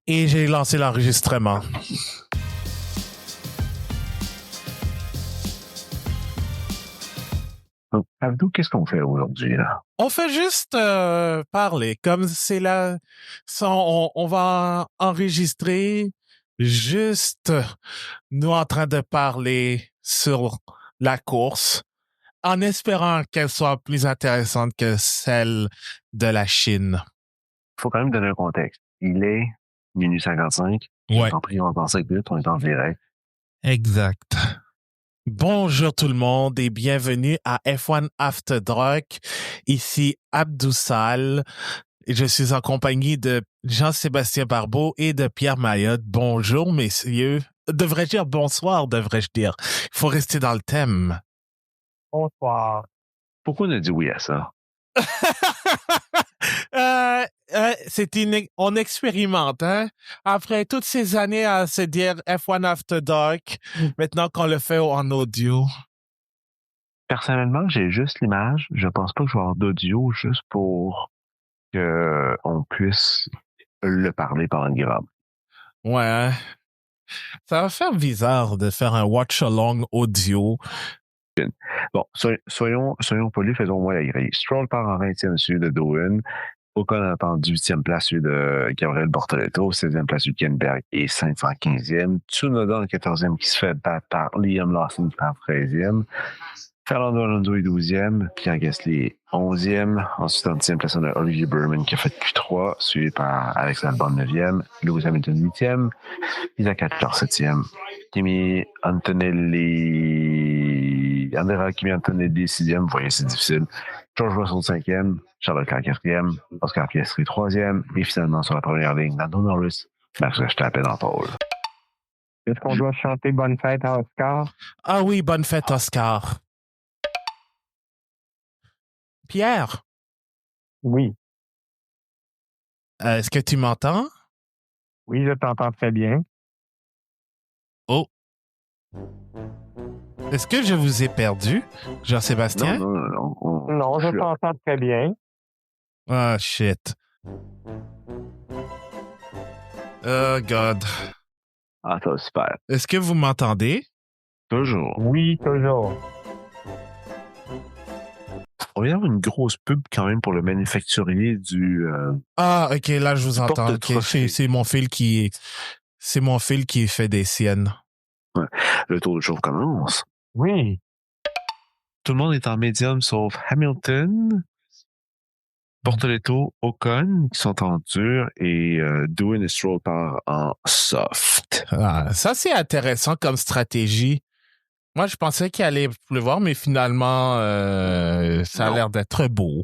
Et j'ai lancé l'enregistrement. Donc, Abdou, qu'est-ce qu'on fait aujourd'hui, là? On fait juste parler. Comme c'est là, on va enregistrer juste nous en train de parler sur la course, en espérant qu'elle soit plus intéressante que celle de la Chine. Il faut quand même donner un contexte. Il est minuit 55. Ouais. Je t'en prie, on va passer 5 minutes, on est en direct. Exact. Bonjour tout le monde et bienvenue à F1 After Dark. Ici Abdou Sall. Je suis en compagnie de Jean-Sébastien Barbeau et de Pierre Mayotte. Bonjour messieurs. Devrais-je dire bonsoir, devrais-je dire. Il faut rester dans le thème. Bonsoir. Pourquoi on a dit oui à ça? On expérimente, hein? Après toutes ces années à se dire F1 After Dark, maintenant qu'on le fait en audio. Personnellement, j'ai juste l'image. Je pense pas que je vais avoir d'audio juste pour qu'on puisse le parler par une grave. Ouais, hein? Ça va faire bizarre de faire un watch-along audio. Bon, soyons polis, faisons moins la grille. Stroll part en 20e celui de Dowen. Ocon part en 18e place celui de Gabriel Bortoleto. 16e place du Kenberg et 515e. Tsunoda en 14e qui se fait battre par Liam Lawson qui part 13e. Fernando Alonso est 12e. Pierre Gasly est 11e. Ensuite, en 10e place, on a Olivier Burman qui a fait Q3, suivi par Alex Albon 9e. Lewis Hamilton 8e. Isaac Hadjar 7e. Kimi Antonelli 6e. Vous voyez, c'est difficile. George Russell 5e. Charles Leclerc 4e. Oscar Piastri 3e. Et finalement, sur la première ligne, Lando Norris. Max Verstappen en pôle. Est-ce qu'on doit chanter Bonne fête à Oscar? Ah oui, bonne fête, Oscar. Pierre, Oui. est-ce que tu m'entends? Oui, je t'entends très bien. Oh. Est-ce que je vous ai perdu, Jean-Sébastien? Non. Non, je t'entends très bien. Ah, shit. Oh, God. Ah, ça va super. Est-ce que vous m'entendez? Toujours. Oui, toujours. On va y avoir une grosse pub quand même pour le manufacturier du... Ah, OK, là, je vous entends. porte OK, trophée. c'est mon fil qui fait des siennes. Ouais. Le tour du jour commence. Oui. Tout le monde est en médium sauf Hamilton, Bortoleto, Ocon qui sont en dur et Doohan et Stroll part en soft. Ah, ça, c'est intéressant comme stratégie. Moi, je pensais qu'il allait pleuvoir, mais finalement, ça a Non. l'air d'être beau.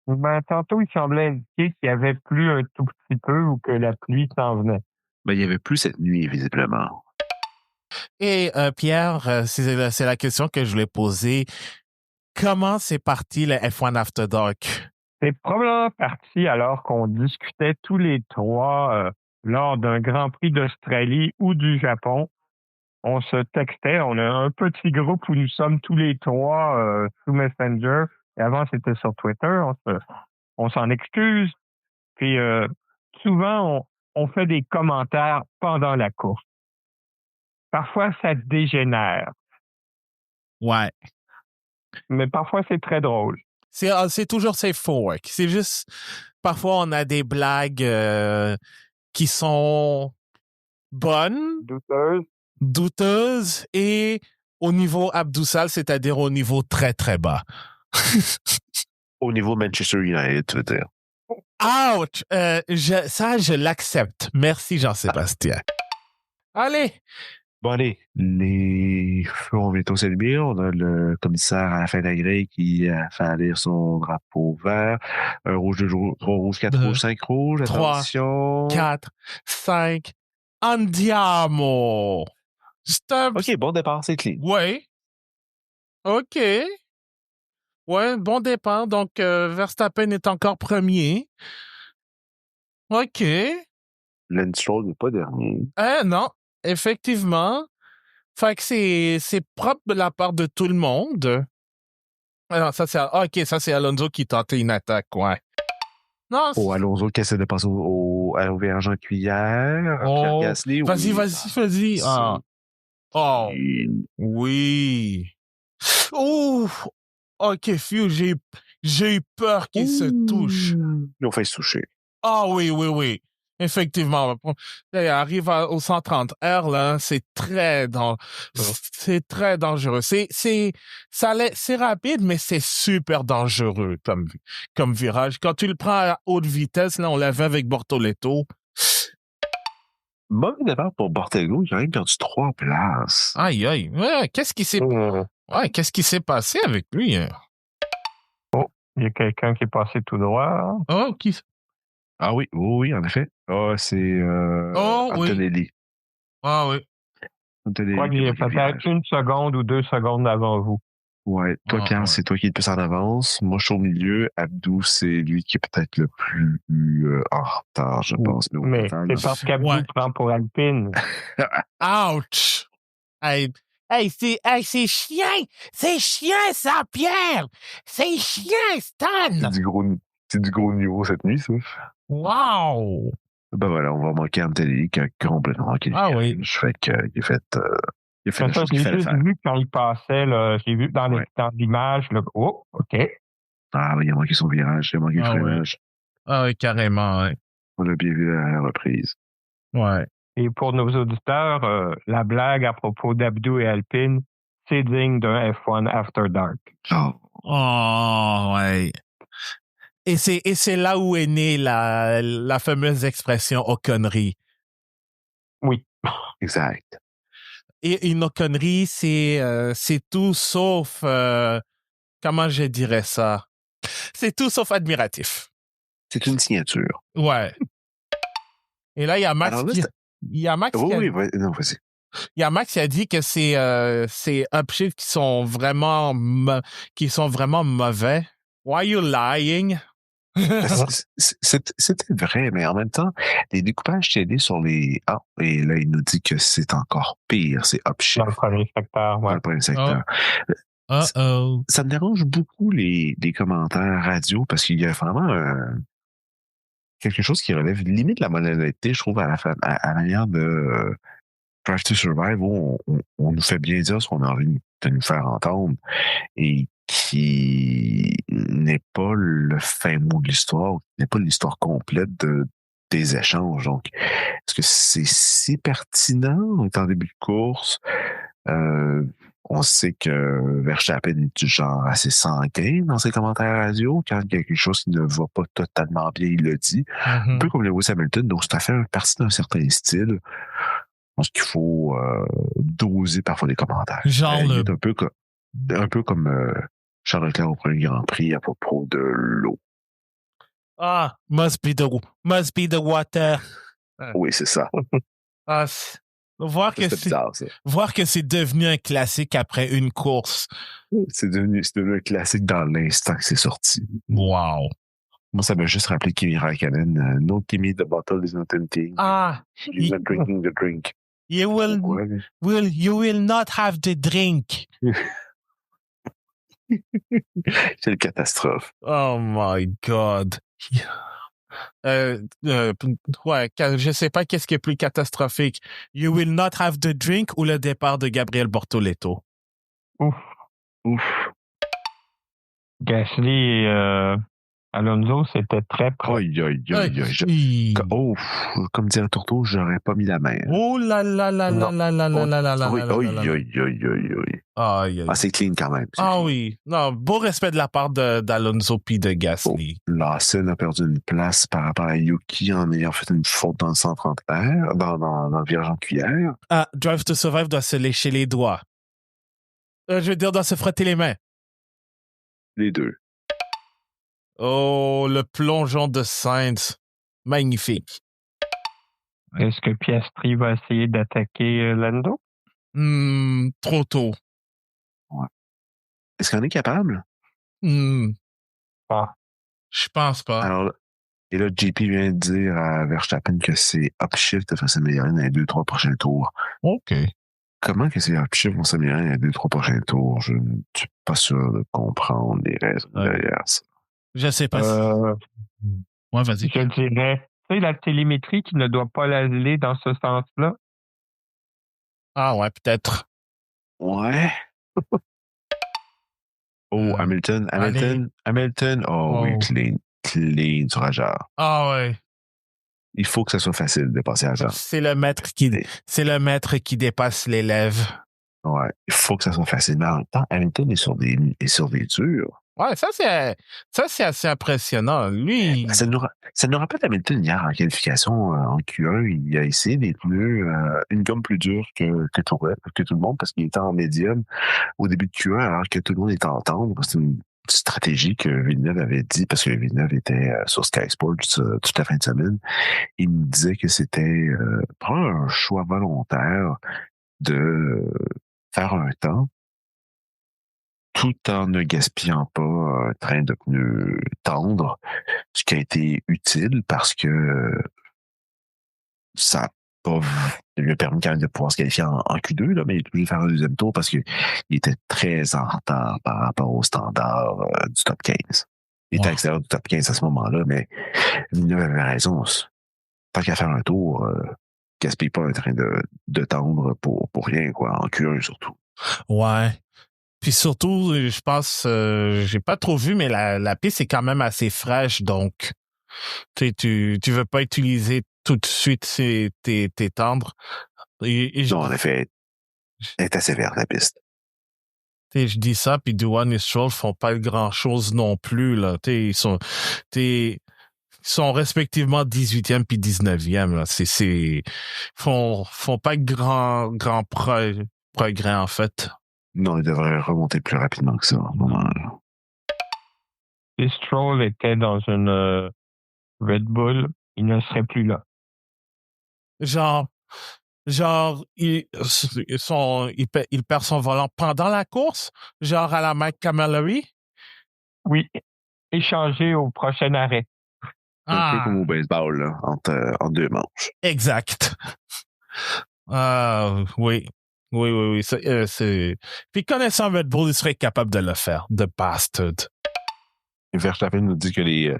Ben, tantôt, il semblait indiquer qu'il y avait plu un tout petit peu ou que la pluie s'en venait. Ben, il n'y avait plus cette nuit, visiblement. Et Pierre, c'est la question que je voulais poser. Comment c'est parti le F1 After Dark? C'est probablement parti alors qu'on discutait tous les trois lors d'un Grand Prix d'Australie ou du Japon. On se textait, on a un petit groupe où nous sommes tous les trois sous Messenger. Et avant, c'était sur Twitter. On s'en excuse. Puis souvent, on fait des commentaires pendant la course. Parfois, ça dégénère. Ouais. Mais parfois, c'est très drôle. C'est toujours safe for work. C'est juste, parfois, on a des blagues qui sont bonnes, douteuses et au niveau Abdoussal, c'est-à-dire au niveau très, très bas. Au niveau Manchester United, tu veux dire. Ouch! Je l'accepte. Merci, Jean-Sébastien. Allez! Bon, allez, les feux vont bientôt s'allumer. On a le commissaire à la fin de la grille qui fait lire son drapeau vert. Un rouge, 2 rouges, 3 rouges, 4 Deux, rouges, 5 rouges. 3, Attention. 4, 5. Andiamo! Stop! OK, bon départ, c'est clean. Ouais. OK. Ouais, bon départ. Donc, Verstappen est encore premier. OK. Lance Stroll n'est pas dernier. Non, effectivement. Fait que c'est propre de la part de tout le monde. Alors, ça, c'est Alonso qui tentait une attaque, ouais. Non, Oh, Alonso qui essaie de passer au virage en cuillère. Pierre Gasly, vas-y, oui. vas-y. Ah. Oh, oui. Oh, ok, Phil, j'ai eu peur qu'ils se touchent. Ils ont fait se toucher. Ah oui. Effectivement. Il arrive au 130 R, là, c'est très dangereux. C'est rapide, mais c'est super dangereux comme virage. Quand tu le prends à haute vitesse, là, on l'avait avec Bortoleto. Mauvais départ pour Bortego, il a même perdu 3 places. Aïe. Ouais, qu'est-ce qui s'est passé avec lui? Il y a quelqu'un qui est passé tout droit. Hein? Oh, qui? Ah oui, en effet. Ah, c'est Antonelli. Oui. Ah oui. Antonelli. Je crois qu'il est peut-être 1 seconde ou 2 secondes avant vous. Ouais, toi, Pierre, c'est toi qui es le plus en avance. Moi, je suis au milieu. Abdou, c'est lui qui est peut-être le plus en retard, je pense. Mais c'est parce qu'Abdou prend pour Alpine. Ouch! Hey, c'est chiant! C'est chiant, ça, Pierre! C'est chiant, Stan! C'est du gros niveau cette nuit, ça. Wow! Ben voilà, on va manquer Antonelli qui a complètement manqué. Ah oui. Je fais qu'il a fait la chose J'ai qu'il fallait faire. vu quand il passait, là, j'ai vu dans l'image, là, oh, OK. Ah oui, il a manqué son virage, il a manqué le freinage. Ah oui, carrément, ouais. On l'a bien vu à la reprise. Ouais. Et pour nos auditeurs, la blague à propos d'Abdou et Alpine, c'est digne d'un F1 After Dark. Oh, ouais. Et c'est là où est née la fameuse expression Oconnerie. Oui. Exact. Et une Oconnerie, c'est tout sauf, comment je dirais ça? C'est tout sauf admiratif. C'est une signature. Ouais. Et là, il y a Max vas-y. Il y a Max qui a dit que c'est upshift qui sont vraiment mauvais. Why are you lying? C'était vrai, mais en même temps, les découpages TD sur les et là, il nous dit que c'est encore pire, c'est upshift. Dans le premier secteur, ouais. Dans le premier secteur. Ça me dérange beaucoup les commentaires radio parce qu'il y a vraiment quelque chose qui relève limite de la modernité, je trouve, à la manière de Drive to Survive, où on nous fait bien dire ce qu'on a envie de nous faire entendre et qui n'est pas le fin mot de l'histoire, n'est pas l'histoire complète des échanges. Donc, est-ce que c'est si pertinent? On est en début de course. On sait que Verstappen est du genre assez sanguin dans ses commentaires radio. Quand il y a quelque chose qui ne va pas totalement bien, il le dit. Un peu comme Lewis Hamilton, donc c'est à fait partie d'un certain style. Je pense qu'il faut doser parfois les commentaires. Genre il est un peu comme Charles Leclerc au premier Grand Prix à propos de l'eau. Ah, must be the water. Oui, c'est ça. Voir que c'est devenu un classique après une course. C'est devenu un classique dans l'instant que c'est sorti. Wow. Moi, ça m'a juste rappelé Kimi Raikkonen. No Kimi, the bottle is not empty. You're not drinking the drink. You will not have the drink. C'est une catastrophe. Oh my God. Je sais pas qu'est-ce qui est plus catastrophique. You will not have the drink ou le départ de Gabriel Bortoleto. Ouf. Gasly et Alonso, c'était très près. Comme dirait Tourteau, j'aurais pas mis la main. Oh là là là là là là là là là là. C'est clean quand même. Oui. Non, beau respect de la part d'Alonso puis de Gasly. Lawson a perdu une place par rapport à Yuki en ayant fait une faute dans le 130 R, dans le virage en cuillère. Drive to Survive doit se lécher les doigts. Je veux dire, doit se frotter les mains. Les deux. Oh, le plongeon de Sainz. Magnifique. Est-ce que Piastri va essayer d'attaquer Lando? Trop tôt. Ouais. Est-ce qu'on est capable? Je pense pas. Alors, et là, JP vient de dire à Verstappen que c'est upshift de s'améliorer dans les 2-3 prochains tours. OK. Comment que ces upshifts vont s'améliorer dans les 2-3 prochains tours? Je ne suis pas sûr de comprendre les raisons derrière ça. Je sais pas Ouais, vas-y. Je dirais, tu sais, la télémétrie qui ne doit pas aller dans ce sens-là. Ah ouais, peut-être. Ouais. Oh, Hamilton. Oh oui, Oh. clean sur Ajar. Ah ouais. Il faut que ça soit facile de passer à Ajar. C'est le maître qui dépasse l'élève. Ouais, il faut que ça soit facile. Mais en même temps, Hamilton est sur des durs. Ouais, ça c'est assez impressionnant. Lui, Ça nous rappelle Hamilton hier en qualification en Q1. Il a essayé des pneus une gomme plus dure que tout le monde parce qu'il était en médium au début de Q1 alors que tout le monde était en tendre. C'est une stratégie que Villeneuve avait dit parce que Villeneuve était sur Sky Sports toute la fin de semaine. Il nous disait que c'était probablement un choix volontaire de faire un temps tout en ne gaspillant pas un train de pneus tendre, ce qui a été utile parce que ça a pas lui a permis quand même de pouvoir se qualifier en Q2, là, mais il est obligé de faire un deuxième tour parce qu'il était très en retard par rapport au standard du top 15. Il était à l'extérieur du top 15 à ce moment-là, mais Villeneuve avait raison. Tant qu'à faire un tour, gaspille pas un train de tendre pour rien, quoi, en Q1 surtout. ouais. Puis surtout, je pense, j'ai pas trop vu, mais la piste est quand même assez fraîche, donc tu veux pas utiliser tout de suite tes tendres. Non, en effet, elle est assez verte, la piste. Je dis ça, puis Doohan et Stroll font pas grand-chose non plus, là. Ils sont respectivement 18e puis 19e, là. Font pas grand progrès, en fait. Non, il devrait remonter plus rapidement que ça, à ce moment-là. Si Stroll était dans une Red Bull, il ne serait plus là. Genre, il perd son volant pendant la course, genre à la Mike Camilleri. Oui, échangé au prochain arrêt. Un peu comme au baseball, là, entre deux manches. Exact. Oui. Oui. Puis connaissant Red Bull, il serait capable de le faire. The bastard. Verstappen nous dit que les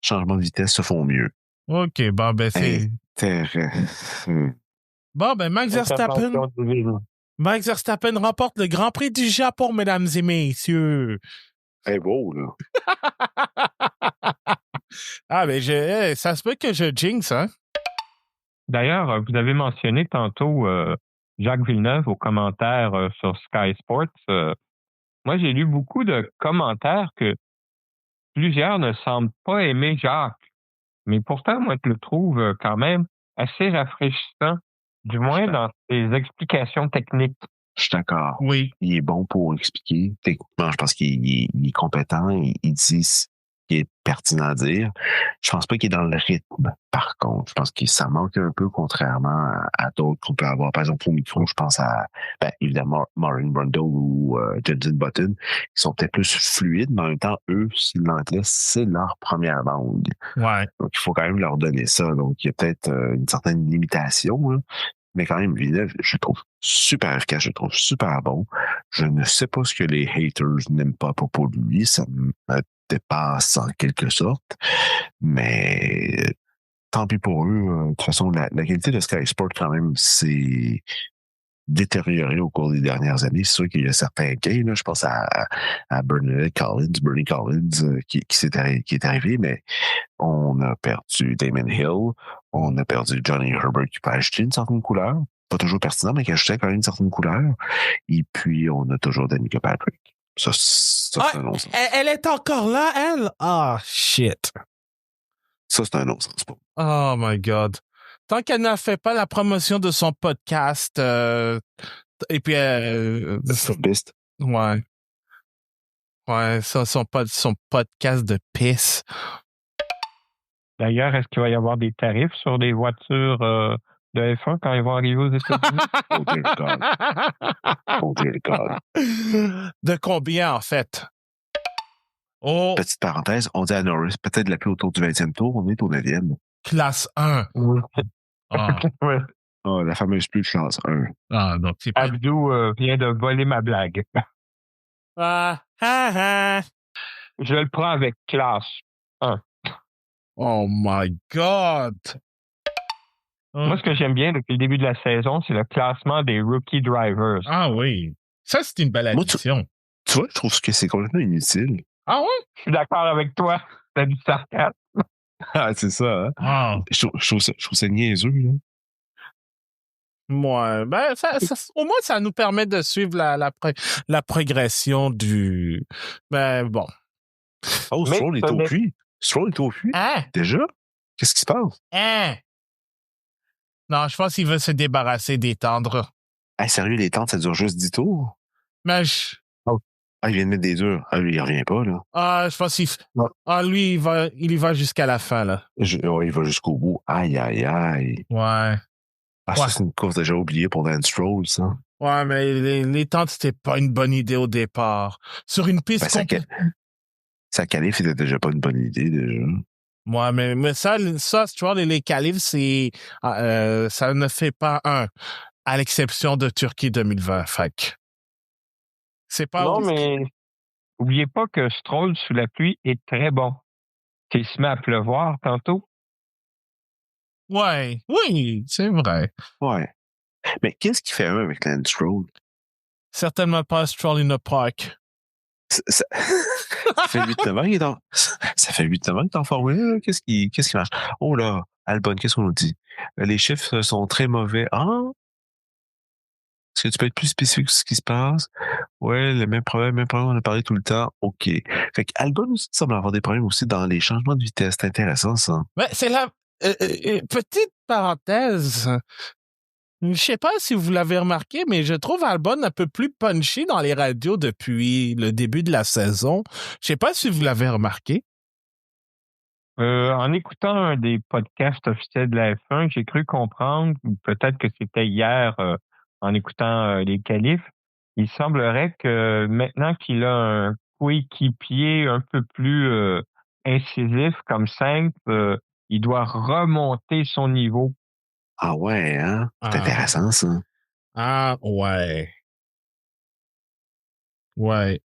changements de vitesse se font mieux. OK, bon, ben c'est... Bon, ben Max Verstappen remporte le Grand Prix du Japon, mesdames et messieurs. C'est beau, là. Ah, ben ça se peut que je jinx, hein? D'ailleurs, vous avez mentionné tantôt Jacques Villeneuve aux commentaires sur Sky Sports. Moi, j'ai lu beaucoup de commentaires que plusieurs ne semblent pas aimer Jacques. Mais pourtant, moi, je le trouve quand même assez rafraîchissant, du moins dans ses explications techniques. Je suis d'accord. Oui. Il est bon pour expliquer. Techniquement, je pense qu'il est compétent. Il dit ce qui est pertinent à dire. Je pense pas qu'il est dans le rythme, par contre. Je pense que ça manque un peu, contrairement à d'autres qu'on peut avoir. Par exemple, au micro, je pense à, évidemment, Maureen Brundle ou Jenson Button, qui sont peut-être plus fluides, mais en même temps, eux, l'anglais, c'est leur première langue. Ouais. Donc, il faut quand même leur donner ça. Donc, il y a peut-être une certaine limitation, hein. Mais quand même, Villeneuve, je le trouve super efficace, je le trouve super bon. Je ne sais pas ce que les haters n'aiment pas à propos de lui. Ça me dépasse en quelque sorte. Mais tant pis pour eux. De toute façon, la qualité de Sky Sport, quand même, s'est détériorée au cours des dernières années. C'est sûr qu'il y a certains gains. Là, je pense à Bernie Collins, qui est arrivé, mais on a perdu Damon Hill, on a perdu Johnny Herbert qui peut ajouter une certaine couleur. Pas toujours pertinent, mais qui ajoutait quand même une certaine couleur. Et puis, on a toujours Danica Patrick. Ça c'est un non-sens. Elle est encore là, elle? Ah, shit. Ça, c'est un non-sens. Oh my God. Tant qu'elle n'a fait pas la promotion de son podcast, et puis... Sur piste. Ouais. Ouais, son podcast de pisse. D'ailleurs, est-ce qu'il va y avoir des tarifs sur des voitures de F1 quand ils vont arriver aux États-Unis? Oh dear God. De combien, en fait? Oh. Petite parenthèse, on dit à Norris, peut-être la plus autour du 20e tour, on est au 9e. Classe 1. Oui. Ah. Ouais. Oh, la fameuse plus classe 1. Ah, donc c'est pas... Abdou vient de voler ma blague. Ah, ah, ah. Je le prends avec classe 1. Oh my God! Moi, ce que j'aime bien depuis le début de la saison, c'est le classement des rookie drivers. Ah oui. Ça, c'est une belle Moi, addition. Tu vois, je trouve que c'est complètement inutile. Ah ouais? Je suis d'accord avec toi. T'as du sarcasme. Ah, c'est ça, hein? Ah. Je trouve ça niaiseux, là. Ouais, ben, au moins, ça nous permet de suivre la progression du. Ben, bon. Oh, Mais Stroll est ce au n'est- puits. Stroll est au puits. Hein? Déjà? Qu'est-ce qui se passe? Hein? Non, je pense qu'il veut se débarrasser des tendres. Ah, sérieux, les tentes, ça dure juste 10 tours? Mais Ah, il vient de mettre des heures. Ah, lui, il revient pas, là. je pense qu'il. Non. Ah, lui, il y va jusqu'à la fin, là. Il va jusqu'au bout. Aïe, aïe, aïe. Ouais. Ah, Ouais. ça, c'est une course déjà oubliée pour Lance Stroll, ça. Ouais, mais les tentes, c'était pas une bonne idée au départ. Sur une piste Ben, sa qualif était déjà pas une bonne idée, déjà. Ouais, mais ça, tu vois, les qualifs, ça ne fait pas un, à l'exception de Turquie 2020. Fait que c'est pas. Non, mais oubliez pas que Stroll sous la pluie est très bon. Il se met à pleuvoir tantôt. Ouais, oui, c'est vrai. Ouais. Mais qu'est-ce qu'il fait avec Lance Stroll? Certainement pas Stroll in the Park. Ça fait 8-9 ans qu'il est en... Ça fait 8-9 ans qu'il est en Formule 1. Qu'est-ce qui marche? Oh là, Albon, qu'est-ce qu'on nous dit? Les chiffres sont très mauvais. Ah? Est-ce que tu peux être plus spécifique sur ce qui se passe? Ouais, le même problème, on en a parlé tout le temps. OK. Fait qu'Albon aussi semble avoir des problèmes aussi dans les changements de vitesse. C'est intéressant, ça. Ouais, c'est la petite parenthèse. Je sais pas si vous l'avez remarqué, mais je trouve Albon un peu plus punchy dans les radios depuis le début de la saison. Je sais pas si vous l'avez remarqué. En écoutant un des podcasts officiels de la F1, j'ai cru comprendre, ou peut-être que c'était hier en écoutant les qualifs, il semblerait que maintenant qu'il a un coéquipier un peu plus incisif comme Sainz, il doit remonter son niveau. Ah ouais, hein? C'est Ah. intéressant, ça. Ah, ouais. Ouais.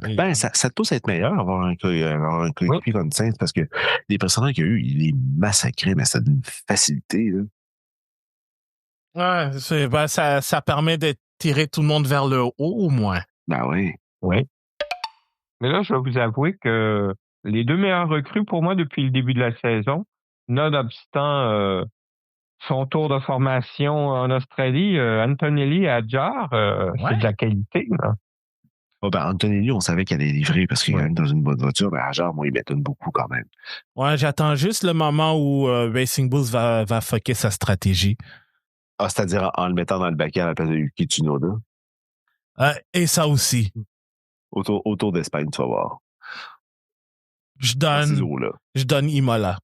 Ben, ça te pousse à être meilleur, avoir un coéquipier comme Sainz, parce que les précédents qu'il y a eu, il est massacré, mais ça d'une facilité, là. Ouais, ça permet de tirer tout le monde vers le haut, au moins. Ben oui. Oui. Mais là, je vais vous avouer que les deux meilleurs recrues pour moi depuis le début de la saison, nonobstant son tour de formation en Australie, Antonelli et Adjar, c'est de la qualité. Là. Oh, ben, Antonelli, on savait qu'elle allait livrer parce qu'il Ouais. gagne dans une bonne voiture. Ben, genre, moi, il m'étonne beaucoup quand même. Ouais, j'attends juste le moment où Racing Bulls va fucker sa stratégie. Ah, c'est-à-dire en le mettant dans le baquet à la place de Yuki Tsunoda. Et ça aussi. Autour d'Espagne, tu vas voir. Je Dans ces donne eaux-là. Imola.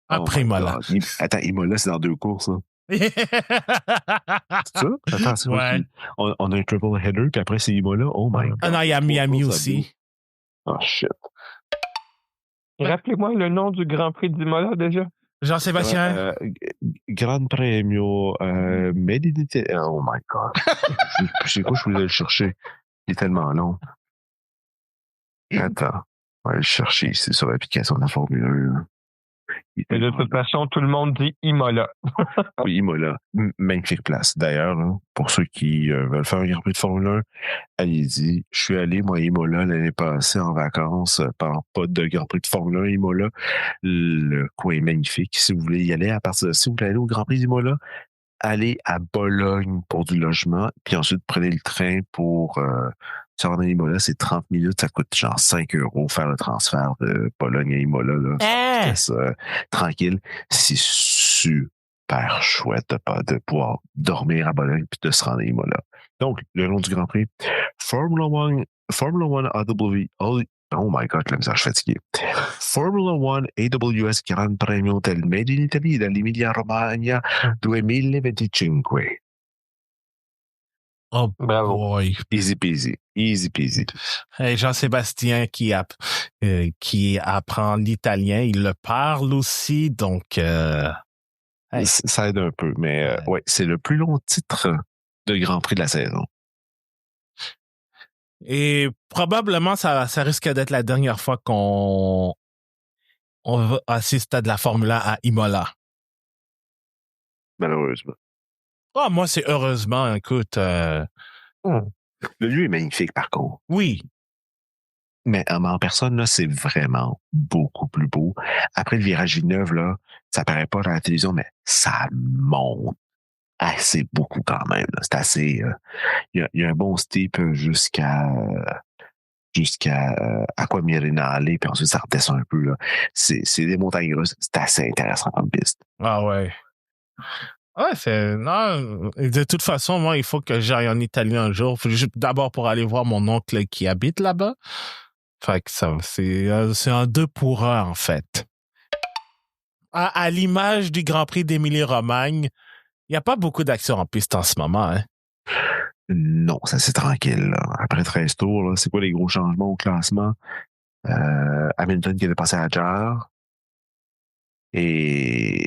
Après Oh my Imola. God. Attends, Imola, c'est dans 2 courses, hein. C'est ça? Attends, c'est quoi Ouais. on a un triple header, puis après, c'est Imola. Oh my God. Ah non, il y a Miami aussi. Oh shit. Rappelez-moi le nom du Grand Prix d'Imola déjà. Jean-Sébastien. Gran Premio Mediterranee. Oh my God. Je sais quoi, je voulais le chercher. Il est tellement long. Attends. On va le chercher ici sur l'application de la Formule 1. Mais de toute façon, tout le monde dit Imola. Oui, Imola. Magnifique place. D'ailleurs, hein, pour ceux qui veulent faire un Grand Prix de Formule 1, allez-y. Je suis allé, moi, à Imola l'année passée en vacances, par pas de Grand Prix de Formule 1 Imola. Le coin est magnifique. Si vous voulez y aller, si vous voulez aller au Grand Prix d'Imola, allez à Bologne pour du logement, puis ensuite prenez le train pour se rendre à Imola, c'est 30 minutes, ça coûte genre 5 € faire le transfert de Bologne à Imola, là. Vitesse, tranquille. C'est super chouette de pouvoir dormir à Bologne puis de se rendre à Imola. Donc, le nom du Grand Prix, Formula One AW, oh my God, là, je suis fatigué. Formula One AWS Gran Premio del Made in Italy dall'Emilia Romagna 2025. Oh, bravo. Boy. Easy peasy. Easy peasy. Hey, Jean-Sébastien qui apprend l'italien, il le parle aussi, donc... Hey. Ça aide un peu, mais ouais, c'est le plus long titre de Grand Prix de la saison. Et probablement, ça risque d'être la dernière fois qu'on on va assister à de la Formule 1 à Imola. Malheureusement. Ah, moi, c'est heureusement, écoute. Le lieu est magnifique, par contre. Oui. Mais en personne, là, c'est vraiment beaucoup plus beau. Après le virage Villeneuve, là, ça paraît pas dans la télévision, mais ça monte assez beaucoup quand même. Là. C'est assez... Il y a un bon steep jusqu'à Aquamirinale, puis ensuite ça redescend un peu. Là. C'est des montagnes russes. C'est assez intéressant comme piste. Ah ouais. Ouais, c'est... Non, de toute façon, moi, il faut que j'aille en Italie un jour. D'abord pour aller voir mon oncle qui habite là-bas. Fait que ça, c'est un 2 pour 1, en fait. À l'image du Grand Prix d'Émilie-Romagne, il n'y a pas beaucoup d'action en piste en ce moment. Hein? Non, ça c'est tranquille. Là. Après 13 tours, là, c'est quoi les gros changements au classement? Hamilton qui est dépassé à Jar. Et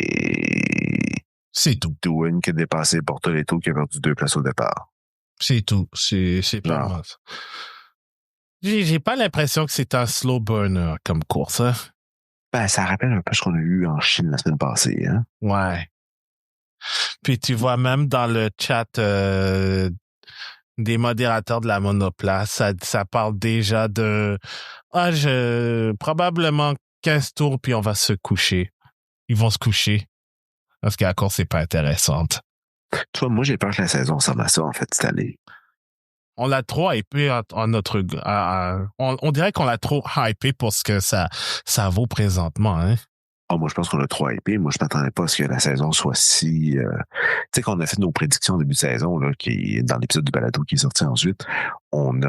c'est tout. Doohan qui a dépassé Bortoleto qui a perdu 2 places au départ. C'est tout. C'est pas ça. J'ai pas l'impression que c'est un slow burner comme course. Hein? Ben, ça rappelle un peu ce qu'on a eu en Chine la semaine passée. Hein? Ouais. Puis tu vois même dans le chat des modérateurs de la monoplace, ça parle déjà de probablement 15 tours puis on va se coucher. Ils vont se coucher. Parce que la course n'est pas intéressante. Tu vois, moi, j'ai peur que la saison ressemble à ça, en fait, cette année. On l'a trop hypé en notre... on dirait qu'on l'a trop hypé pour ce que ça vaut présentement. Hein? Oh, moi, je pense qu'on a trop hypé. Moi, je m'attendais pas à ce que la saison soit si... Tu sais, quand on a fait nos prédictions au début de saison, là, dans l'épisode du balado qui est sorti ensuite, on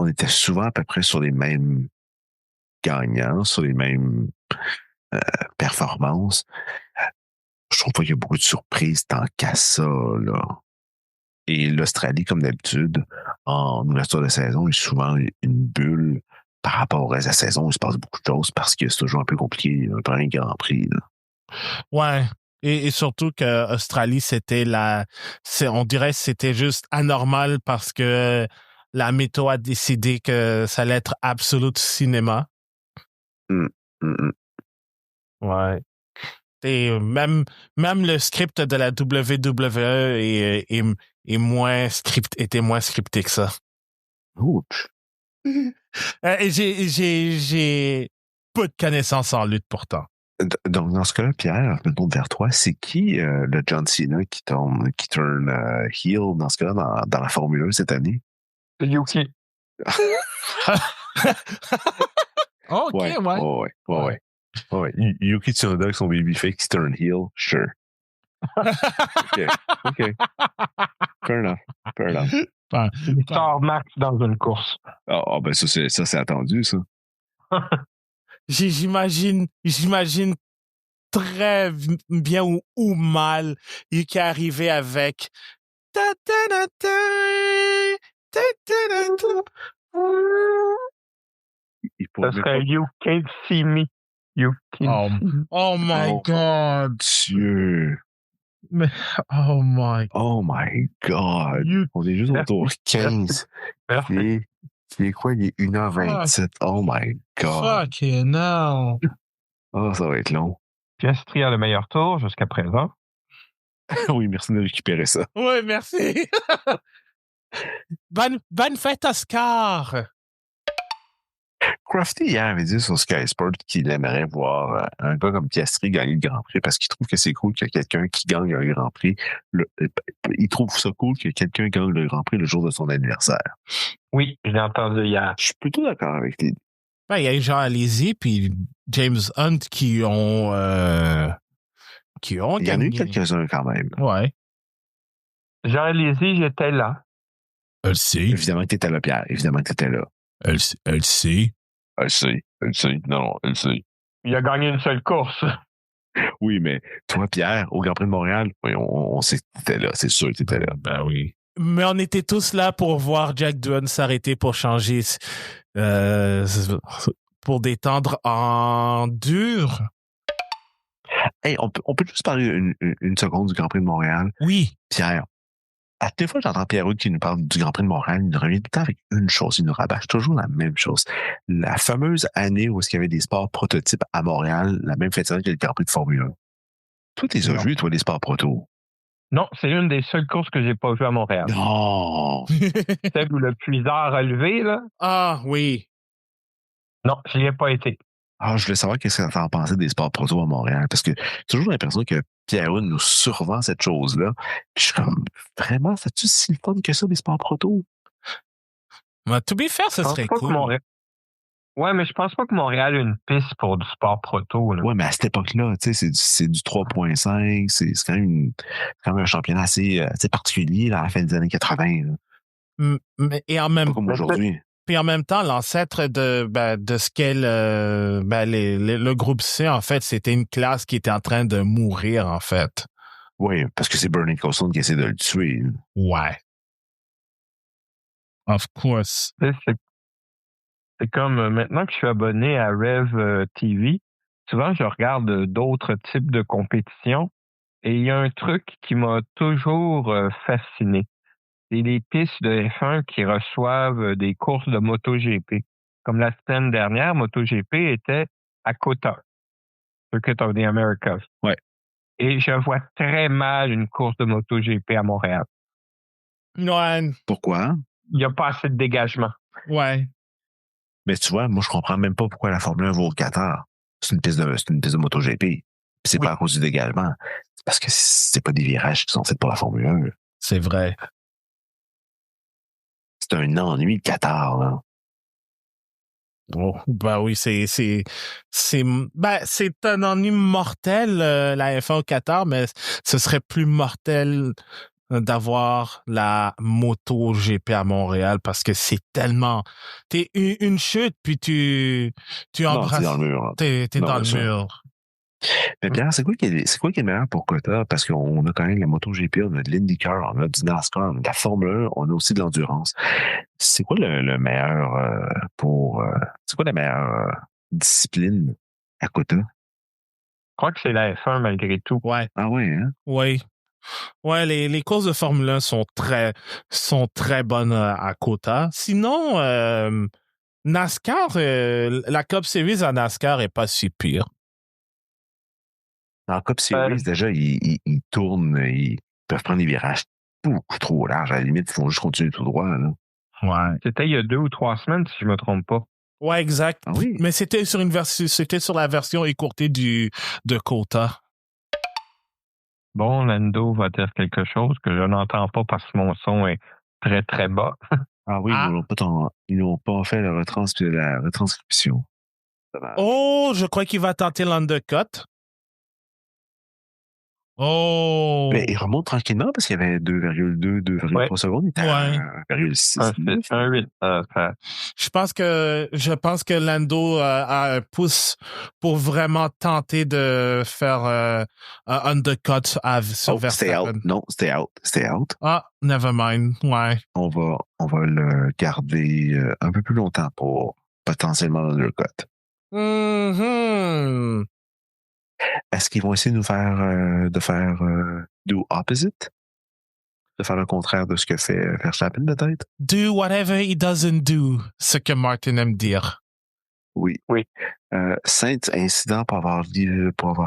était souvent à peu près sur les mêmes gagnants, sur les mêmes performances. Je trouve pas qu'il y a beaucoup de surprises tant qu'à ça, là. Et l'Australie, comme d'habitude, en ouverture de saison, est souvent une bulle par rapport au reste de la saison. Il se passe beaucoup de choses parce que c'est toujours un peu compliqué, un premier Grand Prix. Là. Ouais. Et surtout que Australie, on dirait que c'était juste anormal parce que la météo a décidé que ça allait être absolute cinéma. Ouais. Et même le script de la WWE était moins scripté que ça. Ouch. J'ai peu de connaissances en lutte pourtant. Donc, dans ce cas-là, Pierre, je me tourne vers toi. C'est qui le John Cena qui turn heel dans ce cas-là dans la Formule 1 cette année? Yuki. OK, ouais. Ouais. Yuki Tsunoda avec son babyface qui turn heel, sure. OK. Fair enough. Il sort Max dans une course. Ah, ben ça c'est attendu, ça. J'imagine très bien ou mal Yuki arrivé avec ça serait You Can't See Me. You Can't See Me. Oh my God. Dieu. Mais, oh my God. On est juste au tour 15. Il est quoi? Il est 1h27. Oh my God. Fucking hell. Oh, ça va être long. Piastri a le meilleur tour jusqu'à présent. Oui, merci de récupérer ça. Oui, merci. Bonne fête, Oscar. Crafty, hier, avait dit sur Sky Sport qu'il aimerait voir un gars comme Piastri gagner le Grand Prix parce qu'il trouve que c'est cool que quelqu'un qui gagne un Grand Prix, il trouve ça cool que quelqu'un gagne le Grand Prix le jour de son anniversaire. Oui, je l'ai entendu hier. Je suis plutôt d'accord avec l'idée. Ben, il y a Jean Alési puis James Hunt qui ont Il y en a eu quelques-uns quand même. Ouais. Jean Alési, j'étais là. Elle sait. Évidemment que t'étais là, Pierre. Évidemment que t'étais là. Elle sait. Elle sait. Non, elle sait. Il a gagné une seule course. Oui, mais toi, Pierre, au Grand Prix de Montréal, oui, on sait que t'étais là. C'est sûr que t'étais là. Ben oui. Mais on était tous là pour voir Jack Doohan s'arrêter pour changer, pour détendre en dur. Hey, on peut juste parler une seconde du Grand Prix de Montréal. Oui. Pierre, À toutes les fois que j'entends Pierre-Hugues qui nous parle du Grand Prix de Montréal, il nous revient tout le temps avec une chose, il nous rabâche toujours la même chose. La fameuse année où il y avait des sports prototypes à Montréal, la même fête que le Grand Prix de Formule 1. Toi, t'es Non. vu, toi, les sports proto? Non, c'est une des seules courses que j'ai pas vues à Montréal. Non! Celle où le puisard a levé, là. Ah, oui. Non, j'y ai pas été. Ah, je voulais savoir qu'est-ce que t'en pensais des sports proto à Montréal, parce que j'ai toujours l'impression que Pierre-Hugues nous survend cette chose-là. Puis je suis comme, vraiment, c'est-tu si le fun que ça, des sports proto? To be fair, ce Je pense serait pas que cool. Montréal. Ouais, mais je pense pas que Montréal ait une piste pour du sport proto, là. Ouais, mais à cette époque-là, tu sais, c'est du 3.5, c'est quand même un championnat assez particulier là, à la fin des années 80. Là. Et en Pas même comme aujourd'hui. Puis en même temps, l'ancêtre de ce qu'est le groupe C, en fait, c'était une classe qui était en train de mourir, en fait. Oui, parce que c'est Bernie Colson qui essaie de le tuer. Là. Ouais. Of course. C'est comme maintenant que je suis abonné à Rev TV, souvent je regarde d'autres types de compétitions et il y a un truc qui m'a toujours fasciné. C'est les pistes de F1 qui reçoivent des courses de MotoGP. Comme la semaine dernière, MotoGP était à COTA, Circuit of the Americas. Ouais. Et je vois très mal une course de MotoGP à Montréal. Ouais. Pourquoi? Il n'y a pas assez de dégagement. Ouais. Mais tu vois, moi, je comprends même pas pourquoi la Formule 1 va au Qatar. C'est une piste de MotoGP. Puis c'est pas à cause du dégagement. C'est parce que c'est pas des virages qui sont faits pour la Formule 1. C'est vrai. C'est un ennui, le Qatar, là. Oh, ben oui, c'est un ennui mortel, la F1 au Qatar, mais ce serait plus mortel d'avoir la moto GP à Montréal parce que c'est tellement, t'es une chute puis tu embrasses, t'es dans le mur. Hein. t'es Non, dans le ça. mur. Mais Pierre, c'est quoi qui est meilleur pour Cota? Parce qu'on a quand même la MotoGP, on a de l'IndyCar, on a du NASCAR, on a de la Formule 1, on a aussi de l'endurance. C'est quoi le meilleur c'est quoi la meilleure discipline à Cota? Je crois que c'est la F1 malgré tout. Ouais. Ah oui, hein? Oui. Ouais, les courses de Formule 1 sont très bonnes à Cota. Sinon, NASCAR, la Cup Series à NASCAR est pas si pire. Dans la Cup Series, déjà, ils tournent, ils peuvent prendre des virages beaucoup trop larges. À la limite, ils font juste continuer tout droit. Là. Ouais. C'était il y a 2 ou 3 semaines, si je me trompe pas. Ouais, exact. Ah oui? Mais c'était sur la version écourtée de Cota. Bon, Lando va dire quelque chose que je n'entends pas parce que mon son est très, très bas. Ah oui, ils n'ont pas fait la retranscription. Oh, je crois qu'il va tenter l'undercut. Oh! Mais il remonte tranquillement parce qu'il y avait 2,2, 2,3 secondes. Il était à 1,6. 1,8. Je pense que Lando a un pouce pour vraiment tenter de faire un undercut sur Verstappen. Non, c'était out. Ah, never mind. Ouais. On va le garder un peu plus longtemps pour potentiellement l'undercut. Mm-hmm. Est-ce qu'ils vont essayer de faire do opposite? De faire le contraire de ce que fait Verstappen, peut-être? Do whatever he doesn't do, ce que Martin aime dire. Oui. Sainz, incident pour avoir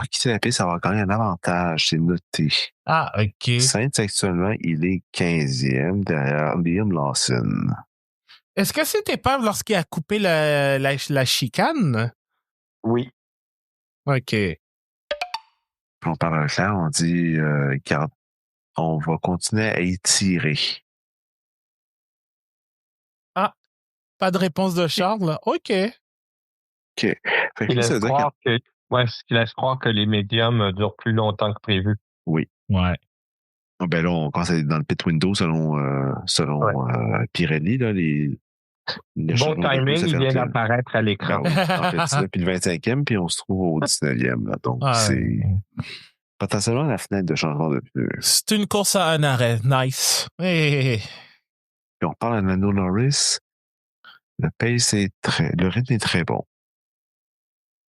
quitté la piste, avoir gagné un avantage, c'est noté. Ah, OK. Sainz, actuellement, il est 15e derrière Liam Lawson. Est-ce que c'était pas lorsqu'il a coupé la chicane? Oui. OK. On parle clair, on dit on va continuer à étirer. Ah, pas de réponse de Charles? OK. Fait que Il laisse croire qu'il laisse croire que les médiums durent plus longtemps que prévu. Oui. Ouais. Ben là, on commence à être dans le pit window selon Pirelli, là, bon timing, il vient d'apparaître à l'écran. Ben oui, en fait, c'est là, puis le 25e, puis on se trouve au 19e. Là, donc, c'est potentiellement la fenêtre de changement de pneu. C'est une course à un arrêt. Nice. Hey. Puis on parle à Lando Norris. Le rythme est très bon.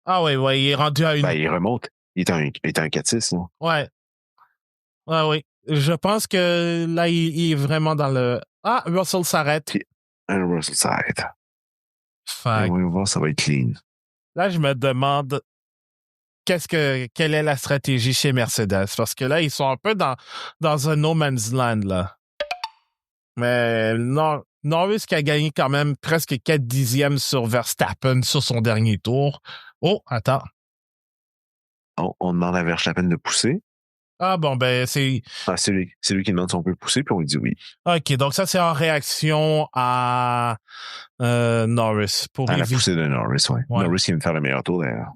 Ah ouais, il est rendu à une... Ben, il remonte. Il est un 4-6, là. Ouais. Ouais, oui. Je pense que là, il est vraiment dans le... Ah, Russell s'arrête. Russell s'arrête. Fait On va voir, ça va être clean. là, je me demande quelle est la stratégie chez Mercedes? Parce que là, ils sont un peu dans un no man's land, là. Mais Norris qui a gagné quand même presque 4 dixièmes sur Verstappen sur son dernier tour. Oh, attends. On demande à Verstappen de pousser. Ah bon, ben c'est... Ah, c'est lui qui demande si on peut pousser, puis on lui dit oui. OK, donc ça, c'est en réaction à Norris. Pour À la éviter... poussée de Norris, ouais. Norris qui vient de faire le meilleur tour, d'ailleurs.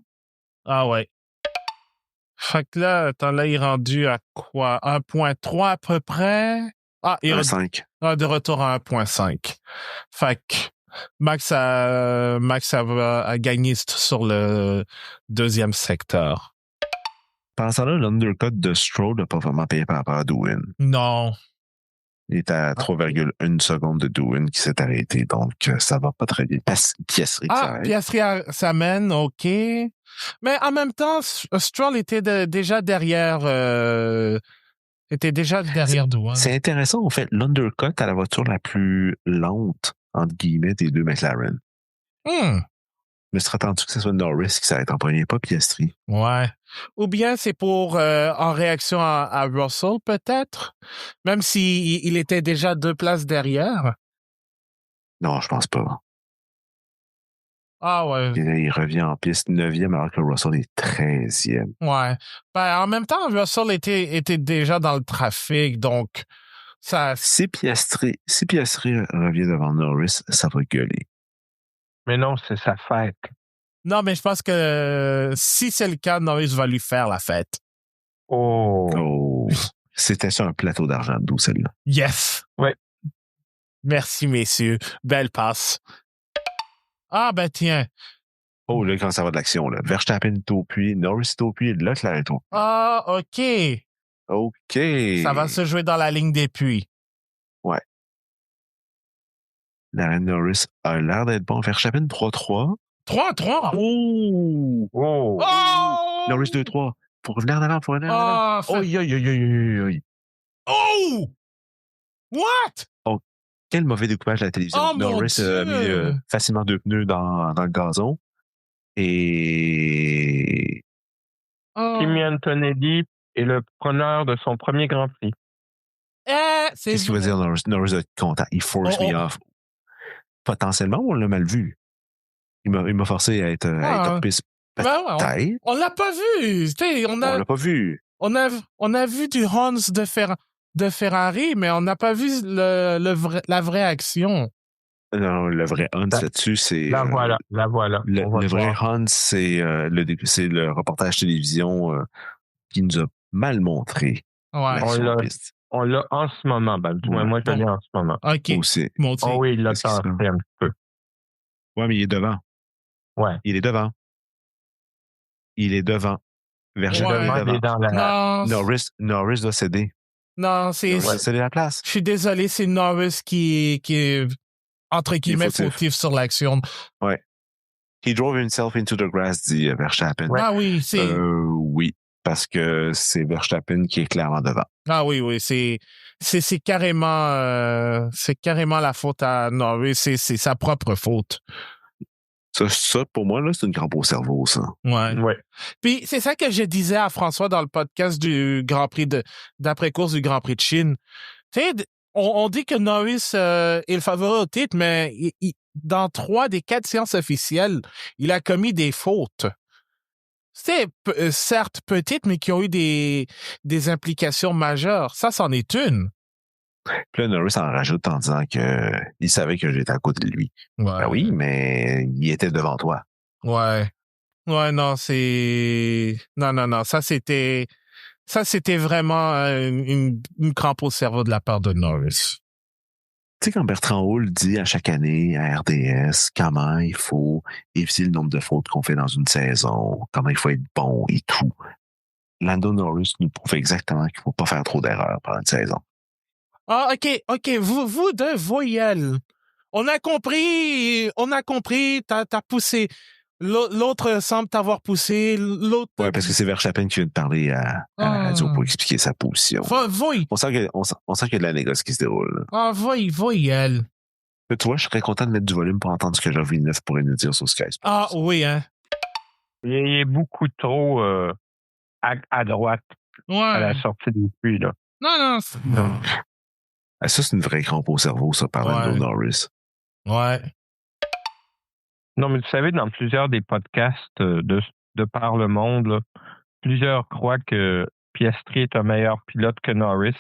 Ah ouais. Fait que là, attends, là, il est rendu à quoi? 1.3 à peu près? Ah, il est 5. de retour à 1.5. Fait que Max a gagné sur le deuxième secteur. Pendant ça, l'undercut de Stroll n'a pas vraiment payé par rapport à Doohan. Non. Il est à 3,1 secondes de Doohan qui s'est arrêté, donc ça va pas très bien. Piastri qui s'arrête. Piastri ça mène, OK. Mais en même temps, Stroll était déjà derrière... Doohan. C'est intéressant, en fait, l'undercut à la voiture la plus lente, entre guillemets, des deux McLaren. Mais serait attendu que ce soit Norris qui s'arrête en premier, pas Piastri. Ouais. Ou bien c'est pour en réaction à Russell, peut-être? Même s'il était déjà 2 places derrière? Non, je pense pas. Ah ouais. Et là, il revient en piste 9e alors que Russell est 13e. Ouais. Ben, en même temps, Russell était déjà dans le trafic, donc ça... Si Piastri revient devant Norris, ça va gueuler. Mais non, c'est sa fête. Non, mais je pense que si c'est le cas, Norris va lui faire la fête. Oh. C'était sur un plateau d'argent, d'où celle-là. Yes! Ouais. Merci, messieurs. Belle passe. Ah, ben tiens. Oh, là, quand ça va de l'action, là. Verstappen est au puits, Norris est au puits, Leclerc est au puits. Ah, OK. OK. Ça va se jouer dans la ligne des puits. Ouais. Darren Norris a l'air d'être bon. Verstappen 3-3. 3-3? Oh! Oh! Oh! Norris 2-3. Faut revenir en avant, faut revenir en avant. Oh! Oh! What? Oh, quel mauvais découpage de la télévision. Oh, Norris a mis facilement 2 pneus dans le gazon. Et... Kimi Antonelli est le preneur de son premier Grand Prix. Qu'est-ce qu'il va dire, Norris? Norris va être content. Il force me off. Potentiellement, on l'a mal vu. Il m'a forcé à être hors piste. Ben, on l'a pas vu. On l'a pas vu. On a vu du Hans de Ferrari, mais on n'a pas vu la vraie action. Non, le vrai Hans là-dessus, c'est... La voilà. Le vrai Hans, c'est le reportage télévision qui nous a mal montré. Ouais. On l'a en ce moment, Moi, je l'ai en ce moment. OK. Aussi. Oh oui, il l'a tenté un petit peu. Ouais, mais il est devant. Ouais. Il est devant. Verstappen est devant. Norris doit céder. Non, c'est... Norris doit céder la place. Je suis désolé, c'est Norris qui est entre guillemets fautif sur l'action. Ouais. He drove himself into the grass, dit Verstappen. Ouais. Ah oui, c'est... oui, parce que c'est Verstappen qui est clairement devant. Ah oui, c'est carrément la faute à Norris, c'est sa propre faute. Ça, pour moi, là, c'est une crampe au cerveau, ça. Ouais. Puis, c'est ça que je disais à François dans le podcast du Grand Prix d'après-course du Grand Prix de Chine. Tu sais, on dit que Norris est le favori au titre, mais dans 3 des 4 séances officielles, il a commis des fautes. C'est certes petites, mais qui ont eu des implications majeures. Ça, c'en est une. Puis là, Norris en rajoute en disant qu'il savait que j'étais à côté de lui. Ouais. Ben oui, mais il était devant toi. Ouais. Ouais, non, c'est... Non. Ça, c'était vraiment une crampe au cerveau de la part de Norris. Tu sais, quand Bertrand Houle dit à chaque année à RDS comment il faut éviter le nombre de fautes qu'on fait dans une saison, comment il faut être bon et tout, Lando Norris nous prouve exactement qu'il ne faut pas faire trop d'erreurs pendant une saison. Ah, OK. Vous deux voyelles. On a compris, t'as poussé. L'autre semble t'avoir poussé. L'autre. Ouais, parce que c'est Verstappen qui vient de parler à la radio pour expliquer sa position. Va-y. On sent qu'il y a de la négoce qui se déroule. Là. Ah, va-y, elle. Mais tu vois, je serais content de mettre du volume pour entendre ce que Jean Villeneuve pourrait nous dire sur Sky Sports. Ah, oui, hein. Il est beaucoup trop à droite à la Ouais. sortie du puits, là. Non. Ah, ça, c'est une vraie crampe au cerveau, ça, par Lando Norris. Ouais. Non, mais vous savez, dans plusieurs des podcasts de par le monde, là, plusieurs croient que Piastri est un meilleur pilote que Norris.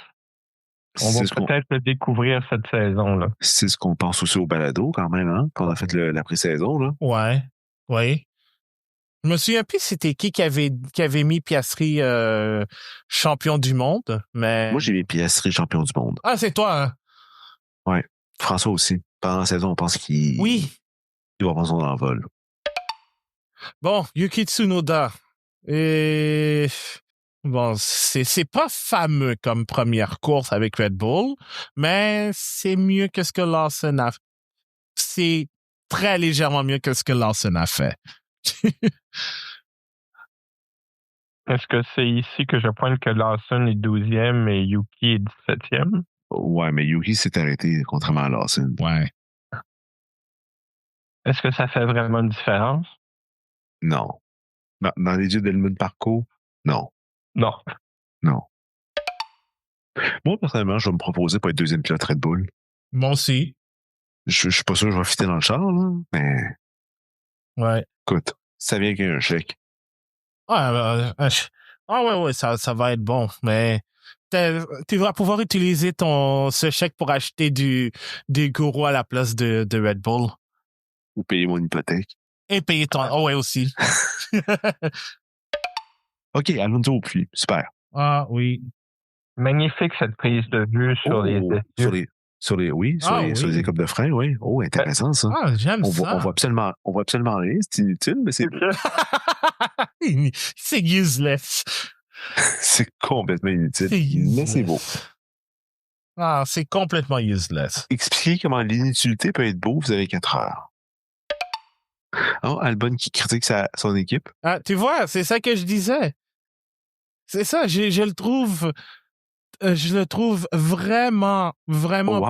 On va peut-être le découvrir cette saison-là. C'est ce qu'on pense aussi au balado, quand même, hein, qu'on a fait la pré-saison, là. Ouais. Oui. Je me souviens plus c'était qui avait mis Piastri champion du monde, mais... Moi, j'ai mis Piastri champion du monde. Ah, c'est toi, hein? Ouais. François aussi. Pendant la saison, on pense qu'il va prendre son envol. Bon, Yuki Tsunoda. Et... Bon, c'est pas fameux comme première course avec Red Bull, mais c'est mieux que ce que Lawson a fait. C'est très légèrement mieux que ce que Lawson a fait. Est-ce que c'est ici que je pointe que Lawson est 12e et Yuki est 17e? Ouais, mais Yuki s'est arrêté, contrairement à Lawson. Ouais. Est-ce que ça fait vraiment une différence? Non. Dans les yeux d'Helmut Marko, non. Non. Moi, personnellement, je vais me proposer pour être deuxième pilote Red Bull. Moi aussi. Je suis pas sûr que je vais fitter dans le char, là, mais... Ouais. Écoute, ça vient avec un chèque. Ouais, ouais, ça va être bon, mais tu vas pouvoir utiliser ce chèque pour acheter du gourou à la place de Red Bull. Ou payer mon hypothèque. Et payer ton... Oh ouais, aussi. OK, Alonso au puits. Super. Ah, oui. Magnifique, cette prise de vue sur les essieux. Sur les écopes de frein, oui. Oh, intéressant, ça. Ah, j'aime ça. On va absolument rien. C'est inutile, mais c'est... C'est useless. C'est complètement inutile, mais c'est beau. Ah, c'est complètement useless. Expliquez comment l'inutilité peut être beau, vous avez 4 heures. Oh, Albon qui critique son équipe. Ah, tu vois, c'est ça que je disais. C'est ça, je le trouve... je le trouve vraiment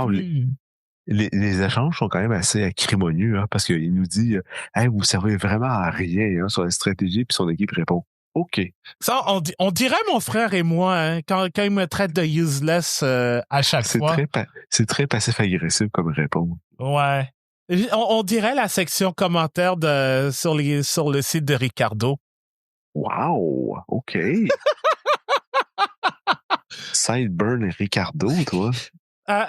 plus... Les échanges sont quand même assez acrimonieux, hein, parce qu'il nous dit hey, vous servez vraiment à rien, hein, sur la stratégie, puis son équipe répond OK. Ça, on dirait mon frère et moi, hein, quand il me traite de useless à chaque fois. C'est très passif-agressif comme réponse. Ouais. On dirait la section commentaires sur le site de Ricardo. Wow! OK. Sideburn et Ricardo, toi.